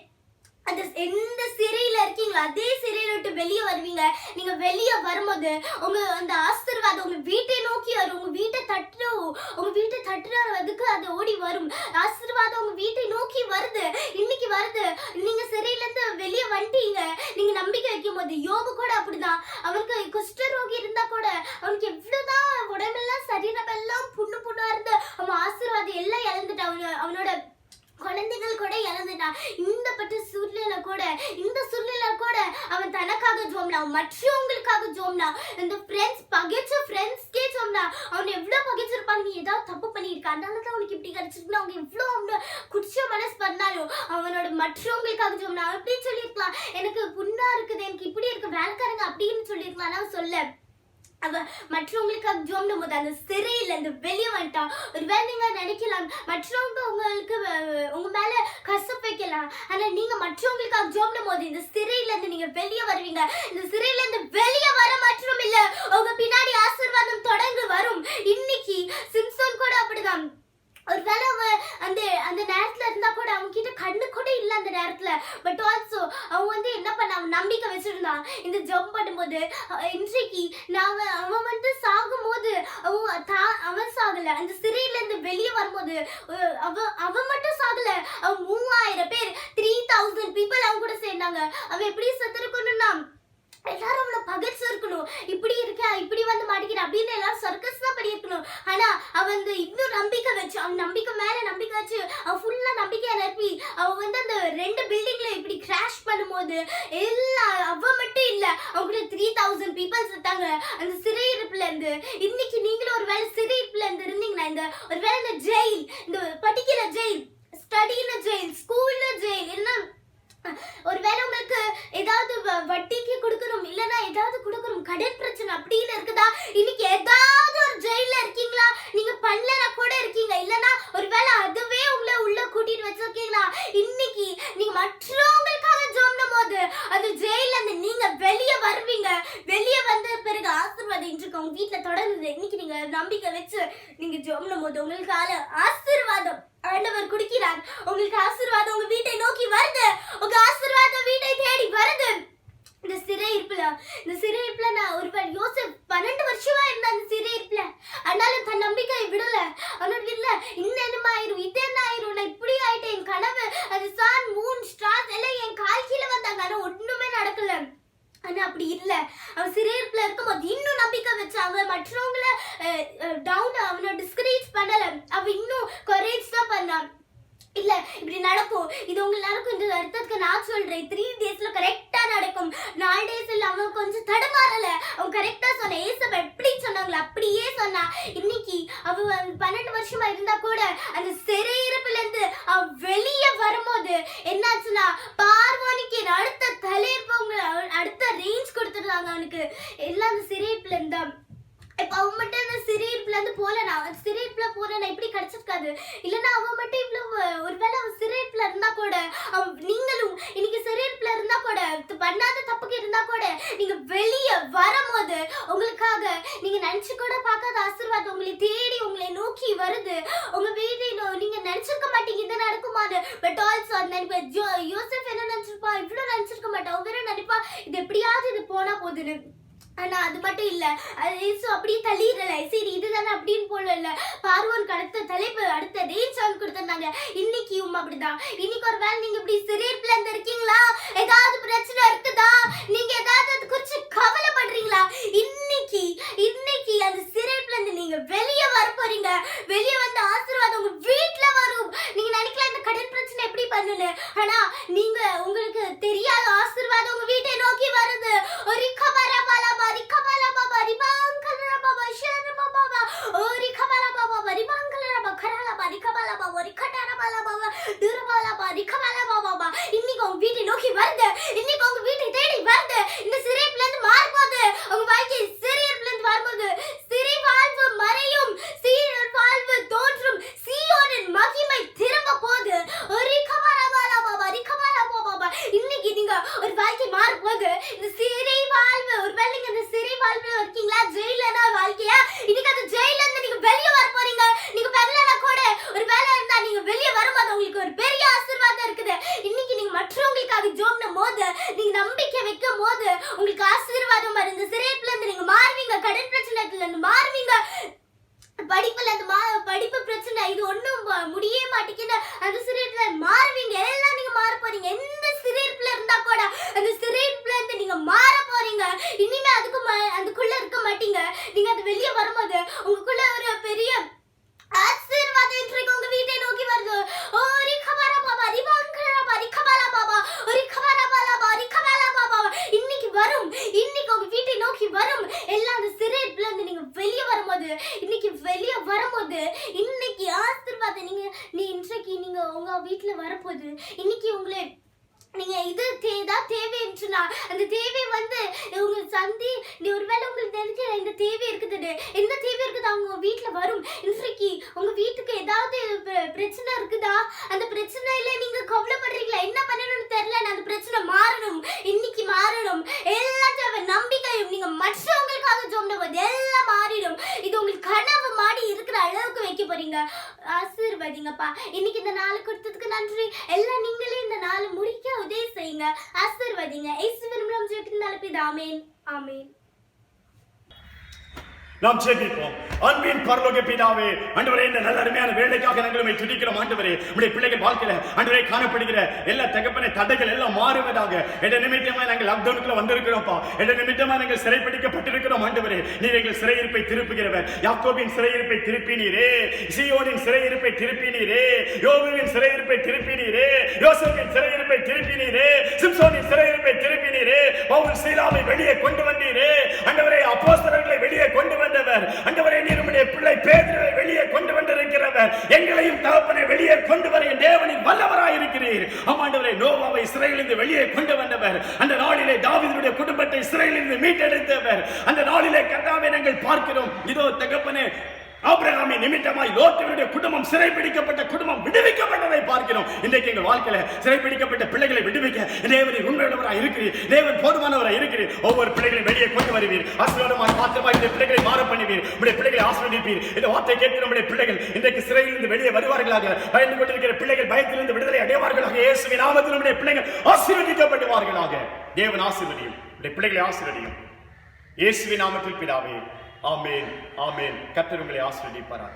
அந்த எந்த சிறையில இருக்கீங்களோ அதே சிறையில விட்டு வெளியே வருவீங்க. நீங்க வெளியே வரும்போது உங்க அந்த ஆசீர்வாதம் உங்க வீட்டை நோக்கி வரும். உங்க வீட்டை தட்டுறதுக்கு அது ஓடி வரும். ஆசீர்வாதம் உங்க வீட்டை நோக்கி வருது, இன்னைக்கு வருது. நீங்க சிறையில இருந்து வெளியே வந்துட்டீங்க, நீங்க நம்பிக்கை வைக்கும் போது. யோபு கூட அப்படிதான். அவனுக்கு குஷ்டரோகி இருந்தா கூட அவனுக்கு எவ்வளவுதான் உடம்பெல்லாம் சரீரமெல்லாம் புண்ணா இருந்து அவன் ஆசீர்வாதம் எல்லாம் இழந்துட்டான். அவனோட குழந்தைகள் கூட இழந்துட்டான். இந்த சூழ்நிலை கூட அவன் தனக்காக ஜோம்னா, மற்றவங்களுக்காக ஜோம்னா, இந்த ஃப்ரெண்ட்ஸ்க்கே ஜோம்னா. அவன் எவ்வளவு பகைச்சிருப்பாங்க, நீ ஏதாவது தப்பு பண்ணியிருக்க அதனாலதான் அவனுக்கு இப்படி கிடைச்சிருக்குன்னு அவங்க எவ்வளவு குடிச்ச மனசு பண்ணாலும் அவனோட மற்றவங்களுக்காக ஜோம்னா. அப்படின்னு சொல்லியிருக்கலாம், எனக்கு புண்ணா இருக்குது, எனக்கு இப்படி இருக்கு, வேலைக்காரங்க அப்படின்னு சொல்லியிருக்கலாம். நான் சொல்ல அவ மற்றவங்களுக்காக ஜோம்னும் போது அந்த சிறையில இருந்து வெளியே வந்துட்டான். ஒருவேளை நீங்க நினைக்கலாம் மற்றவங்க உங்களுக்கு உங்க மேல கசப்பு வைக்கலாம், ஆனா நீங்க மற்றவங்களுக்காக ஜோம்னும் போது இந்த சிறையில இருந்து நீங்க வெளியே வருவீங்க. இந்த சிறையில இருந்து வெளியே வர மற்றும் இல்ல, உங்க பின்னாடி ஆசீர்வாதம் தொடர்ந்து வரும். இன்னைக்கு சிம்சோன் கூட அப்படிதான். ஒருவேளை அந்த நேரத்துல இருந்தா கூட அவங்க கிட்ட கண்ணு கூட இல்ல அந்த நேரத்துல. பட் ஆல்சோ அவன் வந்து என்ன பண்ண, அவன் நம்பிக்கை வச்சிருந்தான். இந்த ஜம்ப் பண்ணும்போது இன்றைக்கு அவன் வந்து சாகும் போது அவன் சாகல, அந்த சிறையில இருந்து வெளியே வரும்போது அவன் மட்டும் சாகல, அவன் 3000 பேர் 3000 people அவன் கூட சேர்ந்தாங்க. அவன் எப்படி செத்துருக்கணும்னா எல்லாரும் அவளை பகைச்சிருக்கணும், இப்படி இருக்க இப்படி வந்து மாட்டிக்கிற அப்படின்னு எல்லாரும் சர்க்கஸ் தான் பண்ணியிருக்கணும். ஆனா அவன் இன்னும் நம்பிக்கை வச்சு, அவன் நம்பிக்கை மேல நம்பிக்கை வச்சு, அவன் ஃபுல்லா நம்பிக்கையை நிரப்பி அவன் வந்து அந்த 2 பில்டிங்ல இப்படி கிராஷ் பண்ணும்போது அவன் மட்டும் இல்ல, அவங்க 3000 people செத்தாங்க அந்த சிறையிருப்புல இருந்து. இன்னைக்கு நீங்களும் ஒரு வேலை சிறையிருப்புல இருந்து இருந்தீங்கன்னா, ஒருவேளை இந்த ஜெயில், இந்த பர்டிகுலர் ஜெயில், ஸ்டடியில ஜெயில், ஸ்கூல்ல ஜெயில், என்ன ஒருவேளை உங்களுக்கு ஏதாவது வட்டிக்கு கொடுக்கணும், இல்லைன்னா ஏதாவது கொடுக்கணும், கடன் பிரச்சனை அப்படின்னு இருக்குதா, இன்னைக்கு ஏதாவது ஒரு ஜெயில இருக்கீங்களா, நீங்க பண்ணலனா கூட இருக்கீங்க, இல்லைன்னா ஒருவேளை அதுவே உங்களை உள்ள கூட்டிட்டு வச்சிருக்கீங்களா, இன்னைக்கு நீங்க மற்றவங்களுக்காக ஜோம்னும் போது அந்த ஜெயில இருந்து நீங்க வெளியே வருவீங்க. வெளியே வந்த பிறகு ஆசீர்வாதம் இன்றைக்கு உங்க வீட்டுல தொடர்ந்து. இன்னைக்கு நீங்க நம்பிக்கை வச்சு நீங்க ஜோம்னும் போது உங்களுக்கு ஆசீர்வாதம் ஆண்டவர் குடிக்கிறார். உங்களுக்கு ஆசீர்வாதம் உங்க வீட்டை நோக்கி வருது, உங்க ஆசீர்வாதம் வீட்டை தேடி வருது. இந்த சிறையிருப்புல நான் ஒருவர் யோசேப் 12 வருஷமா இருந்த அந்த சிறையிருப்புல, ஆனாலும் தன் நம்பிக்கையை விடல. அவனோட இல்ல இன்னும் என்னமாயிரும், இது என்ன ஆயிரும், நான் இப்படி ஆயிட்டேன், என் கனவு அது சான் மூன் ஸ்டார்ஸ் எல்லாம் என் கால் கீழே வந்தாங்க, ஆனா ஒண்ணுமே நடக்கல. ஆனா அப்படி இல்ல, அவன் சிறையிருப்புல இருக்கும்போது இன்னும் நம்பிக்கை வச்சு அவன் மற்றவங்கள அவனை டிஸ்கரேஜ் பண்ணல, அவன் இன்னும் கரேஜ் தான் பண்ணான். இல்ல இப்படி நடக்கும், இது உங்களுக்கு நடக்கும், இந்த அர்த்தத்துக்கு நான் சொல்றேன் 3 daysல கரெக்டா நடக்கும். 4 days அவன் கொஞ்சம் தடுமாறல, அவன் கரெக்டா சொன்ன. ஏசப்ப எப்படி சொன்னாங்களோ அப்படியே சொன்னா. இன்னைக்கு அவன் 12 வருஷமா இருந்தா கூட அந்த சிறையிருப்புல இருந்து அவன் வெளியே வரும்போது என்னாச்சுன்னா, பார்வோனிக்கு அடுத்த தலையிருப்பவங்க அடுத்த ரேஞ்ச் கொடுத்துருந்தாங்க அவனுக்கு. எல்லாம் அந்த சிறையிருப்புல இருந்தா. இப்ப அவன் மட்டும் அந்த சிறையிருப்புல இருந்து போலனா, சிறையிருப்புல போலனா இப்படி கிடைச்சிருக்காது. இல்லைன்னா அவன் மட்டும் இவ்வளவு, ஒருவேளை அவன் சிறையிருப்புல இருந்தா கூட, நீங்களும் இன்னைக்கு சிறையிருப்புல இருந்தா கூட, பண்ணாத தப்புக்கு இருந்தா கூட, நீங்க வெளியே வரும்போது உங்களுக்காக நீங்க நினைச்சு கூட பார்க்காத ஆசீர்வாதம் உங்களை தேடி உங்களை நோக்கி வருது. உங்க வீட்டை நீங்க நினைச்சிருக்க மாட்டீங்க இது நடக்குமான்னு. பட் ஆல்சோ யோசேப் என்ன நினைச்சிருப்பா, இவ்வளவு நினைச்சிருக்க மாட்டான். அவன் வேற நினைப்பா இது எப்படியாவது இது போனா போகுதுன்னு. ஆனா அது மட்டும் இல்ல, அப்படியே தள்ளிடல, சரி இதுதானே அப்படின்னு போல இல்ல, பார்வோனுக்கு அடுத்த தலைப்பு அடுத்த ரேஞ்ச் கொடுத்திருந்தாங்க. இன்னைக்கும் அப்படிதான். இன்னைக்கு ஒரு வேலை நீங்க இப்படி சிறையிருப்புல இருந்து இருக்கீங்களா, ஏதாவது பிரச்சனை இருக்குதா, நீங்க ஏதாவது அது குறிச்சு கவலைப்பட பிரச்சனைல இருந்து மாறுவீங்க. படிப்பு பிரச்சனை இது ஒண்ணும் முடியவே மாட்டேங்குது, அந்த சிறையிருப்புல மாறுவீங்க. எல்லாம் நீங்க மாற போறீங்க. எந்த சிறையிருப்புல இருந்தா கூட அந்த சிறையிருப்புல இருந்து நீங்க மாற போறீங்க. இனிமே அதுக்குள்ள இருக்க மாட்டீங்க. நீங்க அது வெளியே வரும்போது உங்களுக்குள்ள ஒரு பெரிய ஆசீர்வாதம் இன்றைக்கு உங்க வீட்டை நோக்கி வருது. ஓ ரிகபாலா பாபா ரிபாங்கலா பாபா ரிகபாலா பாபா ரிகபாலா பாபா ரிகபாலா பாபா இன்னைக்கு வரும். இன்னைக்கு உங்க வீட்டை நோக்கி வரும். எல்லாம் அந்த சிறையிருப்புல இருந்து நீங்க வெளியே வரும்போது, இன்னைக்கு வெளியே வரும்போது இன்னைக்கு ஆசீர்வாதம் இன்றைக்கு நீங்க உங்க வீட்டுல வரப்போகுது. இன்னைக்கு உங்களை நீங்க இது தேவைன்னா அந்த தேவை உங்க சந்தி ஒருவேளை உங்களுக்கு தெரிஞ்ச இந்த தேவை இருக்குது, என்ன தேவை இருக்குது அவங்க வீட்டுல வரும். இன்றைக்கு உங்க வீட்டுக்கு ஏதாவது பிரச்சனை இருக்குதா? அந்த பிரச்சனையில நீங்க கவலைப்படுறீங்களா? என்ன பண்ணணும்னு தெரியல, அந்த பிரச்சனை மாறணும். இன்னைக்கு மாறணும். எல்லாம் தேவை நம்பிக்கையும். நீங்க மற்றவங்களுக்காக சொன்னபோது எல்லாம் மாறிடும். இது உங்களுக்கு கனவு மாடி இருக்கிற அளவுக்கு வைக்க போறீங்க. ஆசீர்வதிங்கப்பா. இன்னைக்கு இந்த நாள் கொடுத்ததுக்கு நன்றி. எல்லாம் நீங்களே இந்த நாள் முடிக்க உதவி செய்யுங்க. ஆசீர்வதிங்க. இயேசுவின் மூலம் ஜெபிக்கிறதால பிதாமேன். ஆமென். நாம் ஜெபிப்போம். அன்பின் பரலோக பிதாவே, ஆண்டவரே இந்த நல்ல அருமையான வேலைக்காக நாங்கள் உம்மை துதிக்கிறோம். ஆண்டவரே உம்முடைய பிள்ளைகள் வாழ்க்கையில ஆண்டவரே காணப்படுகிற எல்லா தகப்பனை தடைகள் எல்லாம் மாறுவதாக. என்ற நிமித்தமா நாங்கள் லாக்டவுனுக்குள்ள வந்திருக்கிறோம்ப்பா. என்ற நிமித்தமா நாங்கள் சிறைப்பிடிக்கப்பட்டிருக்கிறோம். ஆண்டவரே நீர் எங்கள் சிறையிருப்பை திருப்புகிறவர். யாக்கோபின் சிறையிருப்பை திருப்பினீரே, சீயோனின் சிறையிருப்பை திருப்பினீரே, யோபுவின் சிறையிருப்பை திருப்பினீரே, யோசேப்பின் சிறையிருப்பை திருப்பினீரே, சிம்சோனின் சிறையிருப்பை திருப்பினீரே, பவுல் சீலாவை வெளியே கொண்டு வந்தீரே. ஆண்டவரே அப்போஸ்தலர்களை வெளியே கொண்டு வந்தவர். ஆண்டவரே நீர் உம்முடைய பிள்ளை பேதுருவை வெளியே கொண்டு வந்திருக்கிறவர். எங்களையும் தகப்பனை வெளியே கொண்டு வர என் தேவனின் வல்லவராய் இருக்கிறீர். ஆண்டவரே நோவாவை இஸ்ரவேலிலிருந்து வெளியே கொண்டு வந்தவர். அந்த நாளிலே தாவீதுடைய குடும்பத்தை இஸ்ரவேலிலிருந்து மீட்டெடுத்தவர். அந்த நாளிலே கர்த்தாவே நாங்கள் பார்க்கிறோம். இதோ தகப்பனே ஆபிரகாமின் நிமித்தமாய் லோத்துவினுடைய குடும்பம் சிறைபிடிக்கப்பட்ட குடும்பம் விடுவிக்கப்பட்டதை பார்க்கிறோம். இன்றைக்கு எங்கள் வாழ்க்கையில சிறைபிடிக்கப்பட்ட பிள்ளைகளை விடுவிக்க தேவன் உண்மையுள்ளவராய் இருக்கிறீர். தேவன் போதுமானவராய் இருக்கிறீர். ஒவ்வொரு பிள்ளைகளையும் வெளியே கொண்டு வருவீர். ஆசீர்வாதமாய் பாத்திரமாய் இந்த பிள்ளைகளை மாற பண்ணுவீர். உடைய பிள்ளைகளை ஆசீர்வதிப்பீர். இந்த வார்த்தை கேட்கிற நம்முடைய பிள்ளைகள் இன்றைக்கு சிறையிலிருந்து வெளியே வருவார்களாக. பயந்து கொண்டிருக்கிற பிள்ளைகள் பயத்திலிருந்து விடுதலை அடைவார்களாக. இயேசுவின் நாமத்தில் நம்முடைய பிள்ளைகள் ஆசீர்வதிக்கப்படுவார்களாக. தேவன் ஆசீர்வதியும். உடைய பிள்ளைகளை ஆசீர்வதியும். இயேசுவின் நாமத்தில் பிதாவே. ஆமென். ஆமென். கர்த்தர் உங்களை ஆசீர்வதிப்பாராக.